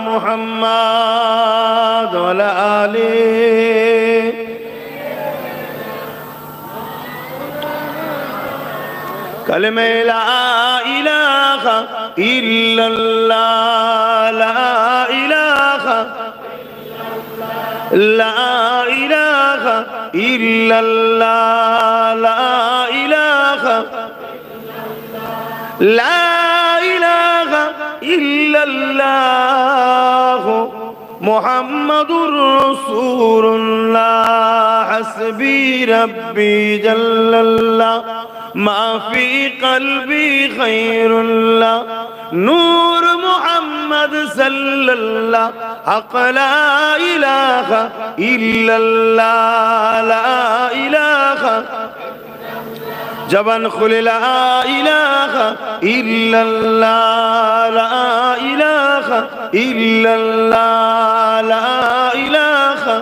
मुहम्मद वाला आले कलमे ला इलाहा इल्लल्लाह ला इलाहा इल्लल्लाह ला इलाहा इल्लल्लाह मुहम्मदुर रसूलुल्लाह हस्बी रब्बी जल्लल्लाह माफी कल्बी खैरुल्लाह नूर मुहम्मद सल्लल्लाह हक़ ला इलाहा इल्लल्लाह ला इलाहा जबन खुले ला इलाहा इल्लल्लाह ला इलाहा इल्लल्लाह ला इलाहा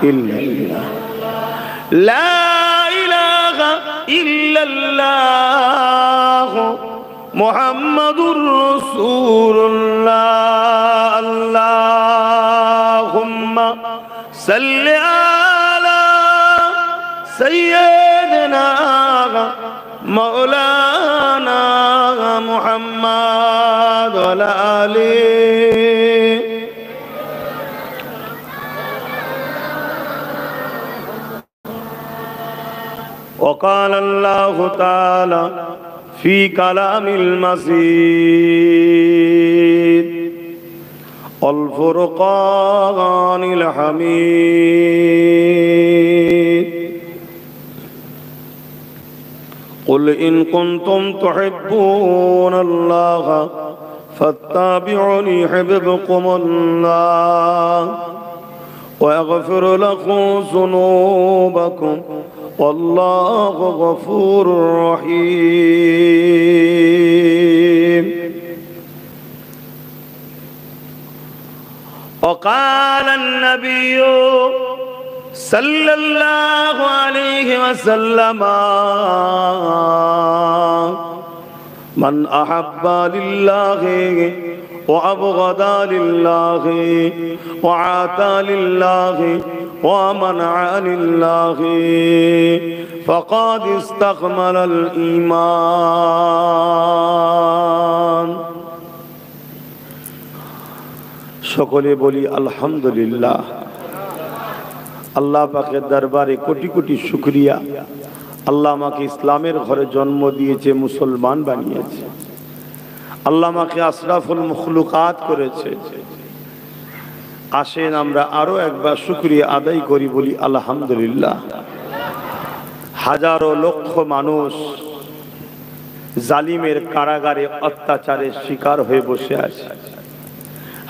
इल्लल्लाह ला इलाहा इल्लल्लाह मुहम्मदुर रसूलुल्लाह अल्लाहुम्मा सल्ली अला सय्यदना मौलाना मुहम्मद वाला आले وقال الله تعالى في كلام المجيد الفرقان الحميد قل إن كنتم تحبون الله فاتبعوني يحببكم الله ويغفر لكم ذنوبكم والله غفور رحيم وقال النبي صلى الله عليه وسلم من أحب لله وأبغض لله وعاتى لله ومنع لله فقد استكمل الإيمان সকলে বলি আলহামদুলিল্লাহ আল্লাহ পাকের দরবারে কোটি কোটি শুকরিয়া আল্লাহ আমাকে ইসলামের ঘরে জন্ম দিয়েছে মুসলমান বানিয়েছে আল্লাহ আমাকে আশরাফুল মখলুকাত করেছে আসেন আমরা আরো একবার শুকরিয়া আদায় করি বলি আলহামদুলিল্লাহ হাজারো লক্ষ মানুষ জালিমের কারাগারে অত্যাচারের শিকার হয়ে বসে আছে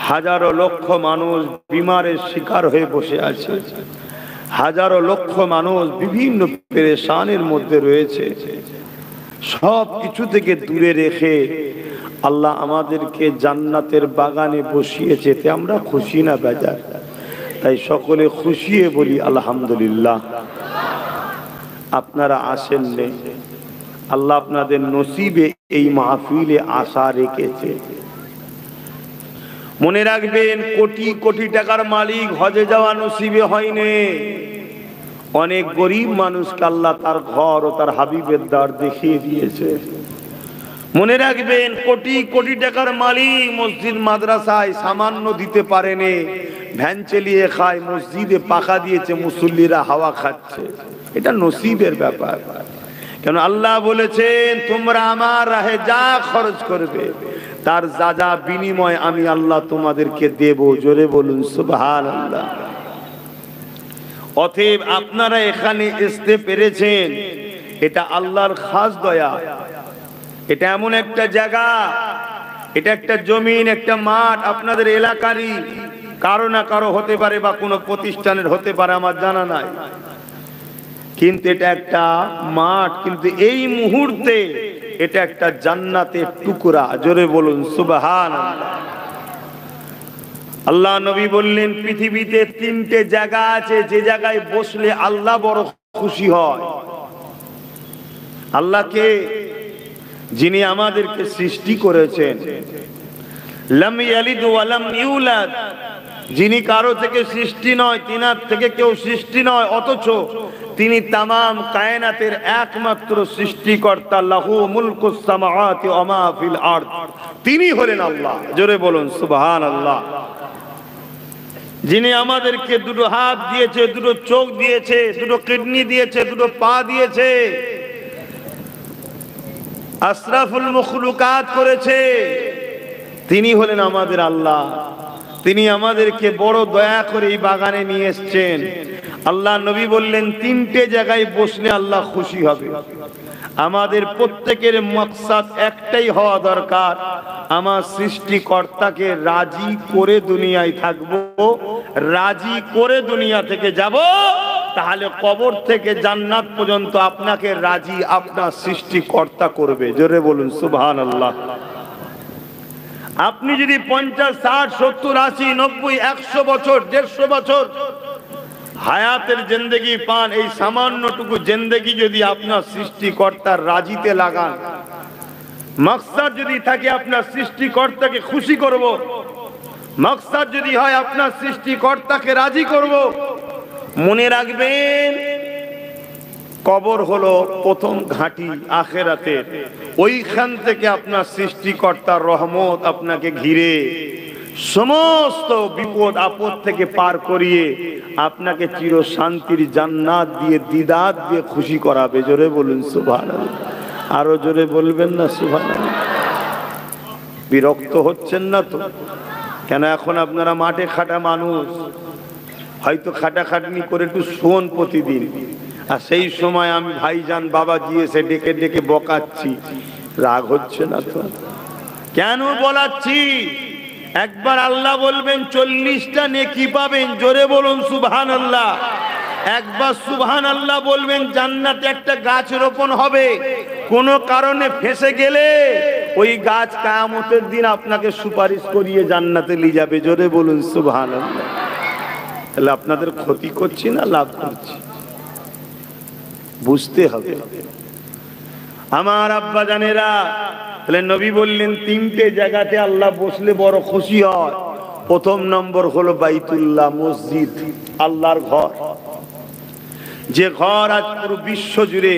হাজারো লক্ষ মানুষ বিমারের শিকার হয়ে বসে আছে হাজারো লক্ষ মানুষ বিভিন্ন পেরেশানির মধ্যে রয়েছে সব কিছু থেকে দূরে রেখে আল্লাহ আমাদেরকে জান্নাতের বাগানে বসিয়েছে তে আমরা খুশি না বেজার তাই সকলে খুশিয়ে বলি আলহামদুলিল্লাহ আপনারা আসেন নে আল্লাহ আপনাদের নসিবে এই মাহফিলে আশা রেখেছে মনে রাখবেন কোটি কোটি টাকার মালিক হজে যাওয়া নসিবে হয়নি অনেক গরিব মানুষকে আল্লাহ তার ঘর ও তার হাবিবের দ্বার দেখিয়ে দিয়েছে মনে রাখবেন কোটি কোটি টাকার মালিক মসজিদ মাদ্রাসায় সামান্য দিতে পারেনি ভ্যান চালিয়ে খায় মসজিদে পাখা দিয়েছে মুসল্লিরা হাওয়া খাচ্ছে এটা নসিবের ব্যাপার কেন আল্লাহ বলেছেন তোমরা আমার রাহে যা খরচ করবে তার যা যা বিনিময় আমি আল্লাহ তোমাদেরকে দেব জোরে বলুন সুবহানাল্লাহ অতএব আপনারা এখানে আসতে পেরেছেন এটা আল্লাহর খাস দয়া। এটা এমন একটা জায়গা, এটা একটা জমিন, একটা মাঠ, আপনাদের এলাকারই কারো না কারো হতে পারে বা কোনো প্রতিষ্ঠানের হতে পারে, আমার জানা নাই, কিন্তু এটা একটা মাঠ, কিন্তু এই মুহূর্তে এটা একটা জান্নাতের টুকরা। জোরে বলুন সুবহানাল্লাহ। আল্লাহ নবী বললেন পৃথিবীতে 3টে জায়গা আছে যে জায়গায় বসলে আল্লাহ বড় খুশি হয়। আল্লাহকে, যিনি আমাদেরকে সৃষ্টি করেছেন, লাম ইয়ালিদ ওয়া লাম ইউলাদ, যিনি কারো থেকে সৃষ্টি নয়, তিনার থেকে কেউ সৃষ্টি নয়, অথচ তিনি তামাম কায়নাতের একমাত্র সৃষ্টিকর্তা। লাহু মুলকুস সামাওয়াতি ওয়া মা ফিল আরদ, তিনি হলেন আল্লাহ। জোরে বলুন সুবহানাল্লাহ। যিনি আমাদেরকে দুটো হাত দিয়েছে, দুটো চোখ দিয়েছে, দুটো কিডনি দিয়েছে, দুটো পা দিয়েছে, আশরাফুল মখলুকাত করেছে, তিনি হলেন আমাদের আল্লাহ। তিনি আমাদেরকে বড় দয়া করে এই বাগানে নিয়ে এসেছেন। আল্লাহ নবী বললেন 3টে জায়গায় বসলে আল্লাহ খুশি হবে। আমাদের প্রত্যেকের মাকসাদ একটাই হওয়া দরকার, আমার সৃষ্টিকর্তাকে রাজি করে দুনিয়ায় থাকবো, রাজি করে দুনিয়া থেকে যাব, তাহলে কবর থেকে জান্নাত পর্যন্ত আপনাকে রাজি আপনার সৃষ্টিকর্তা করবে। জোরে বলুন সুবহানাল্লাহ। আপনি যদি 50, 60, 70, 80, 90, 100 বছর, 150 বছর হায়াতের জিন্দেগি পান, এই সামান্যটুকু জিন্দেগি যদি আপনার সৃষ্টিকর্তার রাজিতে লাগান, মাকসাদ যদি থাকে আপনার সৃষ্টিকর্তাকে খুশি করব, মাকসাদ যদি হয় আপনার সৃষ্টিকর্তাকে রাজি করব, মনে রাখবেন কবর হলো প্রথম ঘাঁটি আখিরাতের। ওইখান থেকে আপনার সৃষ্টিকর্তার রহমত আপনাকে ঘিরে সমস্ত বিপদ আপদ থেকে পার করিয়ে আপনাকে চির শান্তির জান্নাত দিয়ে, দিদার দিয়ে খুশি করাবে। জোরে বলুন সুবহানাল্লাহ। আরো জোরে বলবেন না সুবহানাল্লাহ? বিরক্ত হচ্ছেন না তো? কেন এখন আপনারা মাঠে খাটা মানুষ, হয়তো খাটাখাটনি করে একটু শোন প্রতিদিন, আর সেই সময় আমি ভাইজান বাবাজি এসে ডেকে ডেকে বকাচ্ছি, রাগ হচ্ছে না তো? কেন বলাচ্ছি? একবার আল্লাহ বলবেন 40টা নেকি পাবেন। জোরে বলুন সুবহানাল্লাহ। একবার সুবহানাল্লাহ বলবেন, জান্নাতে একটা গাছ রোপণ হবে। কোন কারণে ফেসে গেলে ওই গাছ কিয়ামতের দিন আপনাকে সুপারিশ করিয়ে জান্নাতে নিয়ে যাবে। জোরে বলুন সুবহানাল্লাহ। তাহলে আপনাদের ক্ষতি করছি না লাভ করছি? বুঝতে হবে। আমার আব্বা জানেরা, তাহলে নবী বললেন 3টে জায়গাতে আল্লাহ বসলে বড় খুশি হয়। প্রথম নম্বর হলো বাইতুল্লাহ, মসজিদ, আল্লাহর ঘর। যে ঘর আজ পুরো বিশ্ব জুড়ে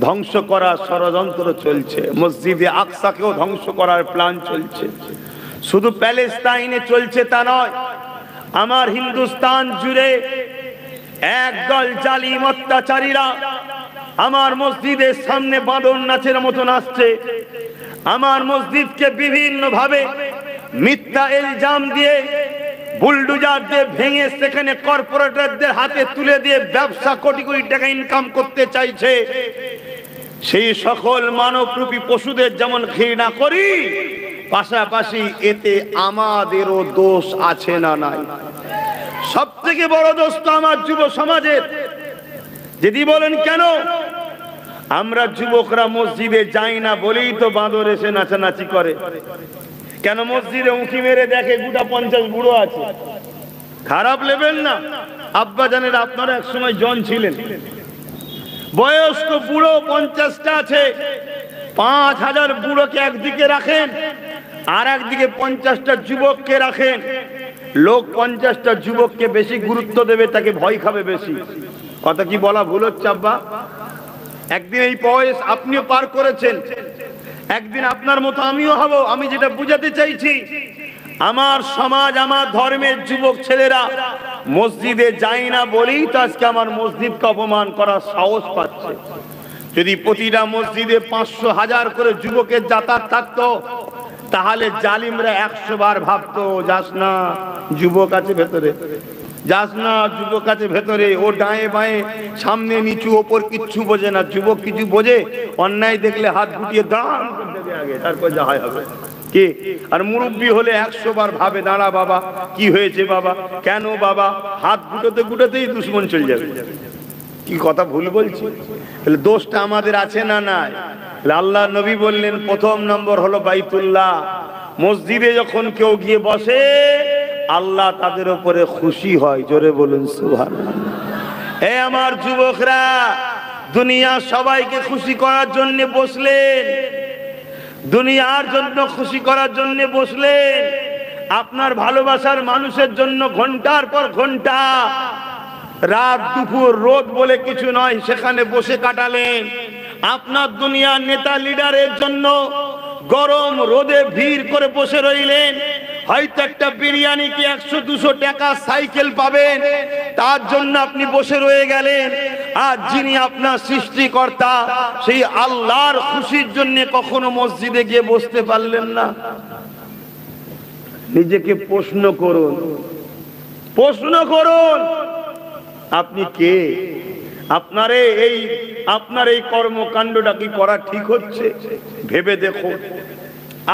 ধ্বংস করার ষড়যন্ত্র চলছে, মসজিদে আকসাকেও ধ্বংস করার প্ল্যান চলছে। শুধু প্যালেস্তাইনে চলছে তা নয়, আমার হিন্দুস্তান জুড়ে একদল জালিম অত্যাচারীরা আমার মসজিদের সামনে বাঁদর নাচের মতো নাচছে। আমার মসজিদকে বিভিন্ন ভাবে মিথ্যা ইলজাম দিয়ে, বুলডোজার দিয়ে ভেঙে সেখানে কর্পোরেটরদের হাতে তুলে দিয়ে ব্যবসা কোটি কোটি টাকা ইনকাম করতে চাইছে। সেই সকল মানবরূপী পশুদের যেমন ঘৃণা করি, পাশাপাশি এতে আমাদেরও দোষ আছে না নাই? সব থেকে বড় দোষ তো আমার যুব সমাজের। যদি বলেন কেন, আমরা যুবকরা মসজিদে যাই না বলেই তো বাঁদর এসে নাচানাচি করে। কেন মসজিদে উঁকি মেরে দেখে গোটা 50 বুড়ো আছে? খারাপ লেবেন না আব্বা জানেন, আপনারা এক সময় জন ছিলেন, বয়স্ক বুড়ো 50টা আছে। 5000 বুড়োকে একদিকে রাখেন, আর একদিকে 50টা যুবককে রাখেন। লোক 50টা যুবককে বেশি গুরুত্ব দেবে, তাকে ভয় খাবে বেশি। কথা কি বলা ভুল হচ্ছে আব্বা? একদিন এই বয়স আপনিও পার করেছেন, একদিন আপনার মতো আমিও হব। আমি যেটা বুঝাতে চাইছি, আমার সমাজ, আমার ধর্মের যুবক ছেলেরা মসজিদে যায় না বলেই তো আজকে আমার মসজিদকে অপমান করার সাহস পাচ্ছে। যদি প্রতিটা মসজিদে 500, 1000 করে যুবকের যাতায়াত থাকতো, তাহলে জালিমরা 100 বার ভাবতো যাস না, যুবক আছে ভেতরে। যাস না যুবক আছে ভেতরে, ও ডায়ে বাঁয়ে সামনে নিচু ওপর কিচ্ছু বোঝে না। যুবক কিছু বোঝে, অন্যায় দেখলে হাত গুটিয়ে দাঁড় করে দেবে আগে, তারপর যা হয় হবে। কি আর মুরব্বী হলে 100 বার ভাবে, দাঁড়া বাবা, কি হয়েছে বাবা, কেন বাবা, হাত গুটোতে গুটোতেই দুশ্মন চলে যাবে। কি কথা ভুল বলছি? তাহলে দোষটা আমাদের আছে না নাই? আল্লাহ নবী বললেন প্রথম নম্বর হলো বাইতুল্লাহ। মসজিদে যখন কেউ গিয়ে বসে আল্লাহ তাদের উপরে খুশি হয়। জোরে বলুন সুবহানাল্লাহ। এই আমার যুবকরা, দুনিয়া সবাইকে খুশি করার জন্য বসলেন, দুনিয়ার জন্য খুশি করার জন্য বসলেন, আপনার ভালোবাসার মানুষের জন্য ঘন্টার পর ঘন্টা, রাত দুপুর রোদ বলে কিছু নয়, সেখানে বসে কাটালেন। আপনার দুনিয়ার নেতা লিডারের জন্য গরম রোদে ভিড় করে বসে রইলেন। হয়তো একটা বিরিয়ানি কি 100-200 টাকা সাইকেল পাবেন, তার জন্য আপনি বসে রয়ে গেলেন। আর যিনি আপনার সৃষ্টিকর্তা, সেই আল্লাহর খুশির জন্য কখনো মসজিদে গিয়ে বসতে পারলেন না। নিজেকে প্রশ্ন করুন, প্রশ্ন করুন, আপনি কে? আপনার এই কর্মকাণ্ডটা কি করা ঠিক হচ্ছে? ভেবে দেখুন।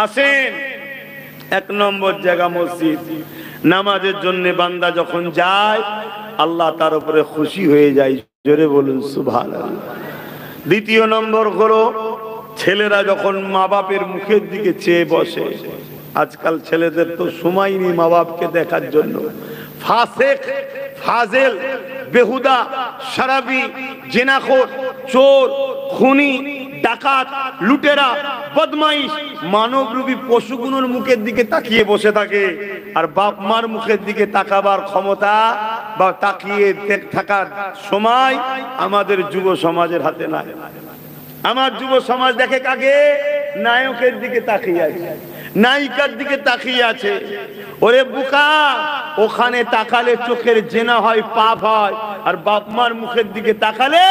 আসেন, 1 নম্বর জায়গা মসজিদ। নামাজের জন্য বান্দা যখন যায় আল্লাহ তার উপরে খুশি হয়ে যায়। জোরে বলুন সুবহানাল্লাহ। 2 নম্বর হলো ছেলেরা যখন মা বাপের মুখের দিকে চেয়ে বসে। আজকাল ছেলেদের তো সময় নেই মা বাপকে দেখার জন্য। ফাসেক, ফাজেল, বেহুদা, শারাবি, জিনাখোর, চোর, খুনি, ডাকাত, লুটেরা, বদমাইশ, মানবরূপী পশুগুলোর মুখের দিকে তাকিয়ে বসে থাকে। আর বাপ মার মুখের দিকে তাকাবার ক্ষমতা বা তাকিয়ে থাকার সময় আমাদের যুব সমাজের হাতে নাই। আমার যুব সমাজ দেখে কাকে? নায়কের দিকে তাকিয়ে আছে, নায়িকার দিকে তাকিয়ে আছে। ওরে বুকা, ওখানে তাকালে চোখের জেনা হয়, পাপ হয়। আর বাপ মার মুখের দিকে তাকালে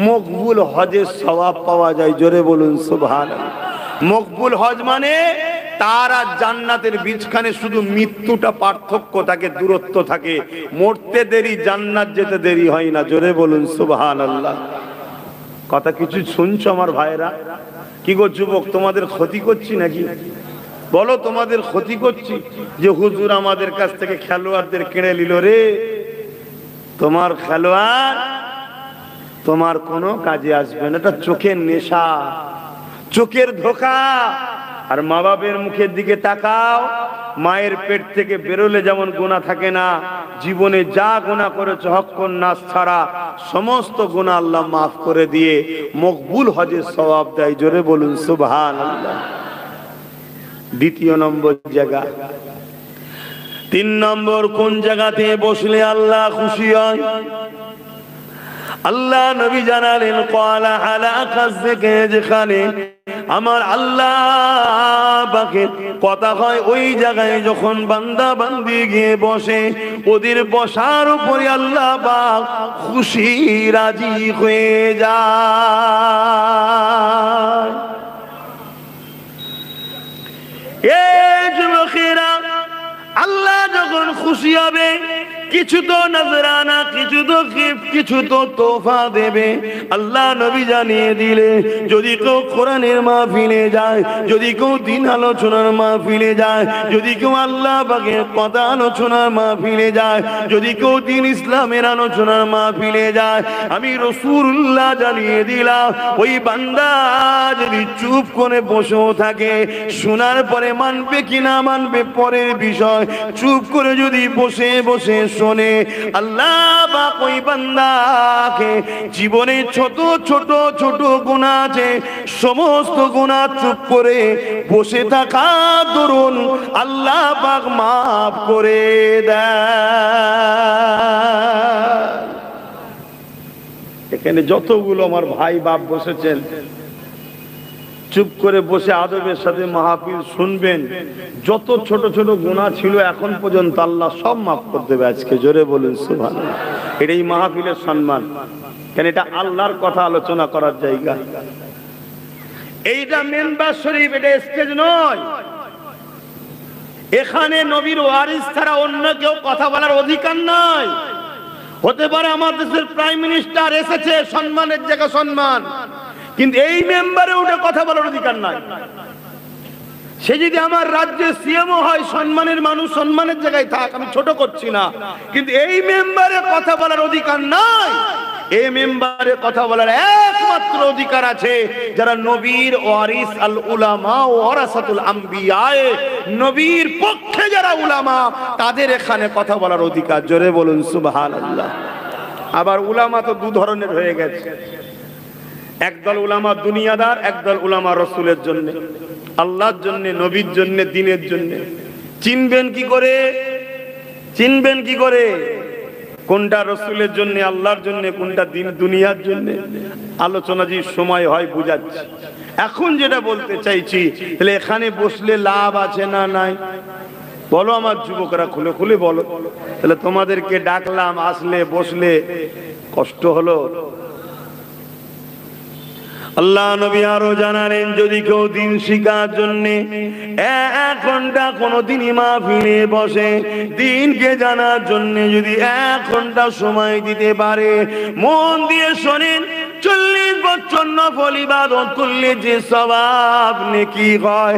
মকবুল হজের সওয়াব পাওয়া যায়। জোরে বলুন সুবহানাল্লাহ। মকবুল হজ মানে তার আর জান্নাতের বীজখানে শুধু মৃত্যুটা পার্থক্য থাকে, দূরত্ব থাকে। মরতে দেরি, জান্নাত যেতে দেরি হয় না। জোরে বলুন সুবহানাল্লাহ। কথা কিছু শুনছো আমার ভাইরা? কি গো যুবক, তোমাদের ক্ষতি করছি নাকি? বলো, তোমাদের ক্ষতি করছি যে হুজুর আমাদের কাছ থেকে খেলোয়াড়দের কিনে নিল রে? তোমার খেলোয়াড় তোমার কোনো কাজে আসবে না। এটা চোখের নেশা, চোখের ধোঁকা। আর মা বাপের মুখের দিকে তাকাও। মায়ের পেট থেকে বেরোলে যেমন গুনাহ থাকে না, জীবনে যা গুনাহ করেছো হক্কন নাস ছাড়া সমস্ত গুনাহ আল্লাহ মাফ করে দিয়ে মকবুল হজের সওয়াব দেয়। জোরে বলুন সুবহানাল্লাহ। 2 নম্বর জায়গা। 3 নম্বর কোন জায়গাতে বসলে আল্লাহ খুশি হয়? আল্লাহ নবী জানালেন, ক্বালা আলা কাযকে, যেখানে আমার আল্লাহ পাকের কথা হয় ওই জায়গায় যখন বান্দা বান্দি গিয়ে বসে, ওদের বসার উপরে আল্লাহ পাক খুশি রাজি হয়ে যায়। এই যুবকেরা, আল্লাহ যখন খুশি হবে কিছু তো নজরানা, কিছু তো গিফট, কিছু তো তোফা দেবে। আল্লাহ নবী জানিয়ে দিলে, যদি কেউ কোরআনের মাহফিলে যায়, যদি কেউ দিন আলোচনার মাহফিলে যায়, যদি কেউ আল্লাহ পাকের কথা আলোচনার মাহফিলে যায়, যদি কেউ দিন ইসলামের আলোচনার মাহফিলে যায়, আমি রাসূলুল্লাহ জানিয়ে দিলাম, ওই বান্দা যদি চুপ করে বসেও থাকে, শোনার পরে মানবে কিনা মানবে পরের বিষয়, চুপ করে যদি বসে বসে শোনে, আল্লাহ পাক ওই বান্দাকে জীবনে ছোট ছোট ছোট গুনাহ আছে, সমস্ত গুনাহ চুপ করে বসে থাকা দরুন আল্লাহ পাক মাফ করে দেয়। এখানে যতগুলো আমার ভাই বাপ বসেছেন, চুপ করে বসে আদবের সাথে মাহফিল শুনবেন, যত ছোট ছোট গুনাহ ছিল এখন পর্যন্ত আল্লাহ সব মাফ করে দেবে আজকে। জোরে বলুন সুবহানাল্লাহ। এটাই মাহফিলের সম্মান, কেন এটা আল্লাহর কথা আলোচনা করার জায়গা। এইটা মেম্বার শরীফ, এটা স্টেজ নয়। এখানে নবীর ওয়ারিস ছাড়া অন্য কেউ কথা বলার অধিকার নাই। হতে পারে আমার দেশের প্রাইম মিনিস্টার এসেছে, সম্মানের জায়গা সম্মান, কিন্তু এই মেম্বারে উঠে কথা বলার অধিকার নাই। সে যদি আমার রাজ্যের সিএমও হয়, সম্মানের মানুষ, সম্মানের জায়গায় থাক, আমি ছোট করছি না, কিন্তু এই মেম্বারে কথা বলার অধিকার নাই। এই মেম্বারে কথা বলার একমাত্র অধিকার আছে যারা নবীর ওয়ারিস, আল উলামা ওয়ারাসাতুল আম্বিয়া, নবীর পক্ষে যারা উলামা, তাদের এখানে কথা বলার অধিকার। জোরে বলুন সুবহানাল্লাহ। আবার উলামা তো দু ধরনের হয়ে গেছে, একদল উলামা দুনিয়াদার, একদল উলামা রাসূলের জন্য, আল্লাহর জন্য, নবীর জন্য, দ্বীনের জন্য। চিনবেন কি করে? চিনবেন কি করে কোনটা রাসূলের জন্য, আল্লাহর জন্য, কোনটা দ্বীন দুনিয়ার জন্য? আলোচনা যে সময় হয় বুঝাচ্ছি। এখন যেটা বলতে চাইছি, তাহলে এখানে বসলে লাভ আছে না নাই? বলো আমার যুবকরা, খুলে খুলে বলো। তাহলে তোমাদেরকে ডাকলাম, আসলে বসলে কষ্ট হলো। আল্লাহ নবী আরো জানালেন, যদি কেউ দিন শিখার জন্য 1 ঘন্টা কোনদিনই মাহফিলে বসে, দিনকে জানার জন্য যদি 1 ঘন্টা সময় দিতে পারে, মন দিয়ে শোনেন, 40 বছর নফল ইবাদত করলে যে সওয়াব নেকি হয়,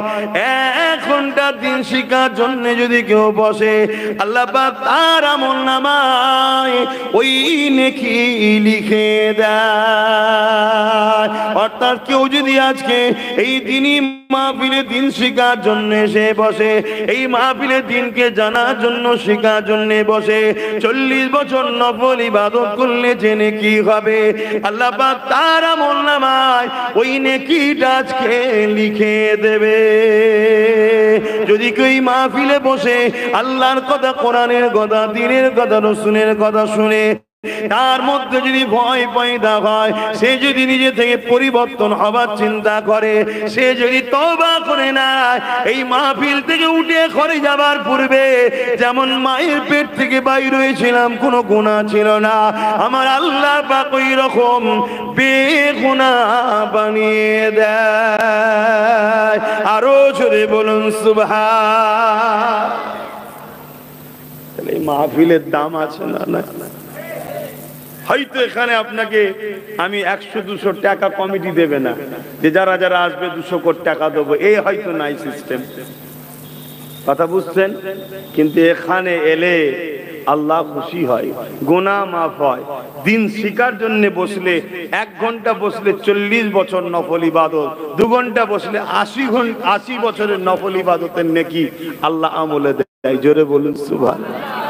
1 ঘন্টা দিন শিখার জন্য যদি কেউ বসে, আল্লাহ পাক তার আমলনামায় ওই নেকি লিখে দেয়। অর্থাৎ কেউ যদি আজকে এই দিনই মাহফিলে দিন শিখার জন্য এসে বসে, এই মাহফিলে দিনকে জানার জন্য, শিখার জন্য বসে, 40 বছর নফল ইবাদত করলে যে নেকি হবে, আল্লাহ পাক তার আমলনামায় ওই নেকিটা আজকে লিখে দেবে। যদি কেউ মাহফিলে বসে আল্লাহর কথা, কোরআনের কথা, দ্বীনের কথা, রাসূলের কথা শুনে তার মধ্যে যদি ভয় পয়দা হয়, সে যদি নিজে থেকে পরিবর্তন হবার চিন্তা করে, সে যদি তওবা করে না, এই মাহফিল থেকে উঠে ঘরে যাবার পূর্বে যেমন মায়ের পেট থেকে বাইর হয়েছিলাম, কোনো গুনাহ ছিল না, আমার আল্লাহ পাক ওই রকম বেগুনাহ বানিয়ে দেয়। আরো জোরে বলুন সুবহান। তাহলে এই মাহফিলের দাম আছে না? না, হয়তো এখানে আপনাকে আমি 100-200 টাকা কমিটি দেবে না, যে যারা যারা আসবে 200 কোটি টাকা দেবো, এই হয়তো নাই সিস্টেম, কথা বুঝছেন? কিন্তু এখানে এলে আল্লাহ খুশি হয়, গুনাহ মাফ হয়। দিন শিকার জন্য বসলে 1 ঘন্টা বসলে 40 বছর নফল ইবাদত, 2 ঘন্টা বসলে 80 বছরের নফল ইবাদতের নেকি আল্লাহ আমলে দেয়। জোরে বলুন সুবহানাল্লাহ।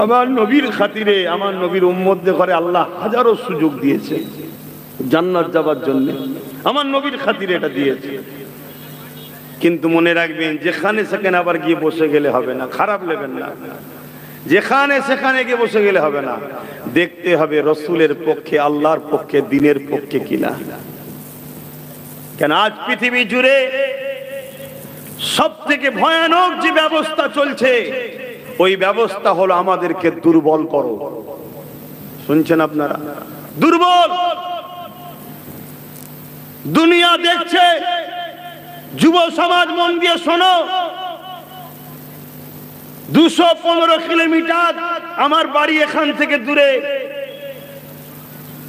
আমার নবীর খাতিরে, আমার নবীর উম্মতদের ঘরে আল্লাহ হাজারো সুযোগ দিয়েছে জান্নাত যাবার জন্য, আমার নবীর খাতিরে এটা দিয়েছে। কিন্তু মনে রাখবেন, যেখানে সেখানে আবার গিয়ে বসে গেলে হবে না, খারাপ নেবেন না। যেখানে সেখানে গিয়ে বসে গেলে হবে না, দেখতে হবে রাসূলের পক্ষে, আল্লাহর পক্ষে, দ্বীনের পক্ষে কিনা। কেন আজ পৃথিবী জুড়ে সব থেকে ভয়ানক যে ব্যবস্থা চলছে, ওই ব্যবস্থা হলো আমাদেরকে দুর্বল করো। শুনছেন আপনারা? দুর্বল দুনিয়া দেখছে। যুব সমাজ মন দিয়ে শোনো, 215 কিলোমিটার আমার বাড়ি এখান থেকে দূরে,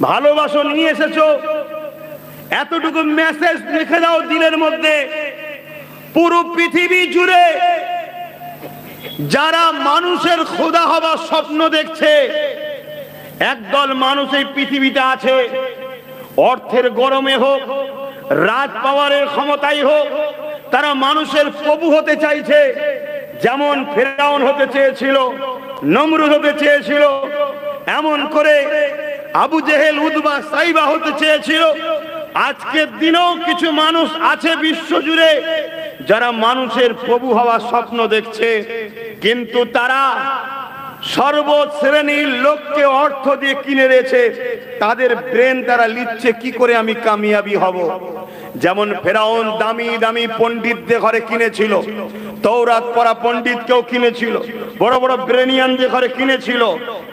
ভালোবাসা নিয়ে এসেছো, এতটুকু মেসেজ লিখে দাও দিলের মধ্যে। পুরো পৃথিবী জুড়ে যারা মানুষের খোদা হবার স্বপ্ন দেখছে, একদল মানুষ এই পৃথিবীতে আছে, অর্থের গরমে হোক, রাজ পাওয়ারের ক্ষমতায় হোক, তারা মানুষের প্রভু হতে চাইছে। যেমন ফেরাউন হতে চেয়েছিল, নমরুদ হতে চেয়েছিল, এমন করে আবু জেহেল, উতবা, সাইবা হতে চেয়েছিল। আজকের দিনেও কিছু মানুষ আছে বিশ্বজুড়ে যারা মানুষের প্রভু হওয়ার স্বপ্ন দেখছে, কিন্তু তারা সর্বশ্রেণীর লোককে অর্থ দিয়ে কিনে রেখেছে। তাদের ব্রেন তারা লিখছে কি করে আমি কামিয়াবি হব। যেমন ফেরাউন দামি দামি পণ্ডিতদের ঘরে কিনেছিল, তওরাত পড়া পণ্ডিতকেও কিনেছিল, বড় বড় ব্রেনিয়ানদের ঘরে কিনেছিল,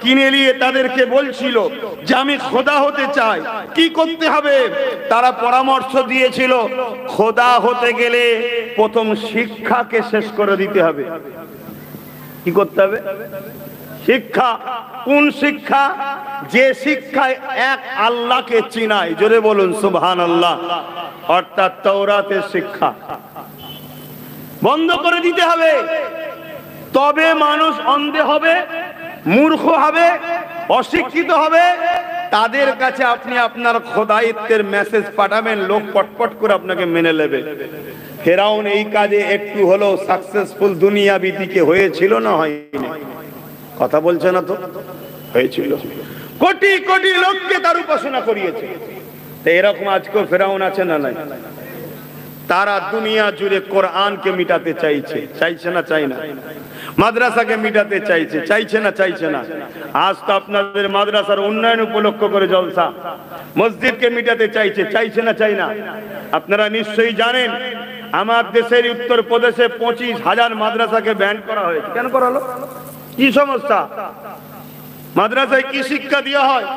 কিনে নিয়ে তাদেরকে বলছিল যে আমি খোদা হতে চাই, কি করতে হবে? তারা পরামর্শ দিয়েছিল খোদা হতে গেলে প্রথম শিক্ষাকে শেষ করে দিতে হবে। কি করতে হবে? শিক্ষা। কোন শিক্ষা? যে শিক্ষায় এক আল্লাহকে চিনায়, জোরে বলুন সুবহানাল্লাহ, অর্থাৎ তাওরাতের শিক্ষা বন্ধ করে দিতে হবে। তবে মানুষ অন্ধে হবে, মূর্খ হবে, অশিক্ষিত হবে। তাদের কাছে আপনি আপনার খোদাইত্বের মেসেজ পাঠাবেন, লোক পটপট করে আপনাকে মেনে নেবে। ফেরাউন এই কাজে একটু হলেও সাকসেসফুল দুনিয়াবি দিকে হয়েছিল না হয়নি? কথা বলছে না তো? হয়েছিল। কোটি কোটি লোককে তার উপাসনা করিয়েছে। তো এরকম আজকেও ফেরাউন আছে না নাই? তারা দুনিয়া জুড়ে কোরআনকে মিটাতে চাইছে, চাইছে না? চাই না? মাদ্রাসাকে মিটাতে চাইছে, চাইছে না? চাইছে না? আজ তো আপনাদের মাদ্রাসার উন্নয়ন উপলক্ষ করে জলসা। মসজিদকে মিটাতে চাইছে, চাইছে না? চাই না? আপনারা নিশ্চয়ই জানেন আমার দেশের উত্তর প্রদেশে 25,000 মাদ্রাসাকে ব্যান করা হয়েছে। কেন করা হলো? কি সমস্যা? মাদ্রাসায় কি শিক্ষা দেওয়া হয়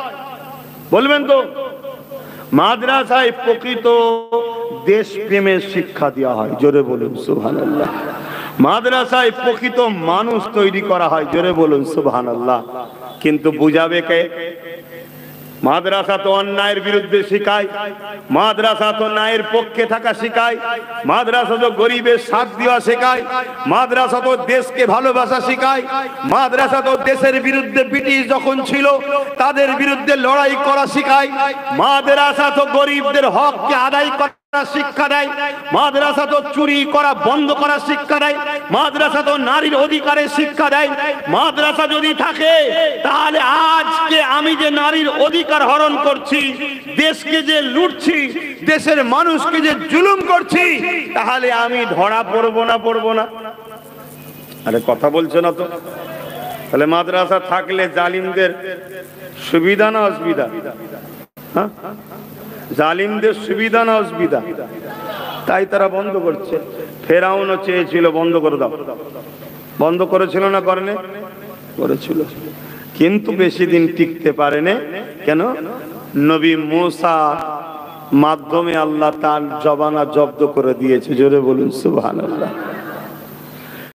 বলবেন তো? মাদ্রাসায় প্রকৃত দেশপ্রেমের শিক্ষা দেওয়া হয়, জোরে বলুন সুবহানাল্লাহ। মাদ্রাসায় প্রকৃত মানুষ তৈরি করা হয়, জোরে বলুন সুবহানাল্লাহ। কিন্তু বুঝাবে কে? মাদ্রাসা তো অন্যায়ের বিরুদ্ধে শিখায়, মাদ্রাসা তো ন্যায়ের পক্ষে থাকা শিখায়, মাদ্রাসা তো গরিবের সাথ দেওয়া শেখায়, মাদ্রাসা তো দেশকে ভালোবাসা শিখায়, মাদ্রাসা তো দেশের বিরুদ্ধে ব্রিটিশ যখন ছিল তাদের বিরুদ্ধে লড়াই করা শিখায়, মাদ্রাসা তো গরিবদের হককে আদায় করা শিক্ষা দেয়, মাদ্রাসা তো চুরি করা বন্ধ করার শিক্ষা দেয়, মাদ্রাসা তো নারীর অধিকারের শিক্ষা দেয়। মাদ্রাসা যদি থাকে তাহলে আজকে আমি যে নারীর অধিকার হরণ করছি, দেশকে যে লুটছি, দেশের মানুষকে যে জুলুম করছি, তাহলে আমি ধরা পড়বো না? পড়বো না? আরে কথা বলছে না তো? তাহলে মাদ্রাসা থাকলে জালিমদের সুবিধা না অসুবিধা? হ্যাঁ, জালিমদের সুবিধা না অসুবিধা? তাই তারা বন্ধ করছে। ফেরাউনও চেয়েছিল বন্ধ করে দাও, বন্ধ করেছিল না? করেনি? করেছিল, কিন্তু বেশি দিন টিকতে পারেনি। কেন? নবী মুসা মাধ্যমে আল্লাহ তার জবানা জব্দ করে দিয়েছে, জোরে বলুন সুবহানাল্লাহ।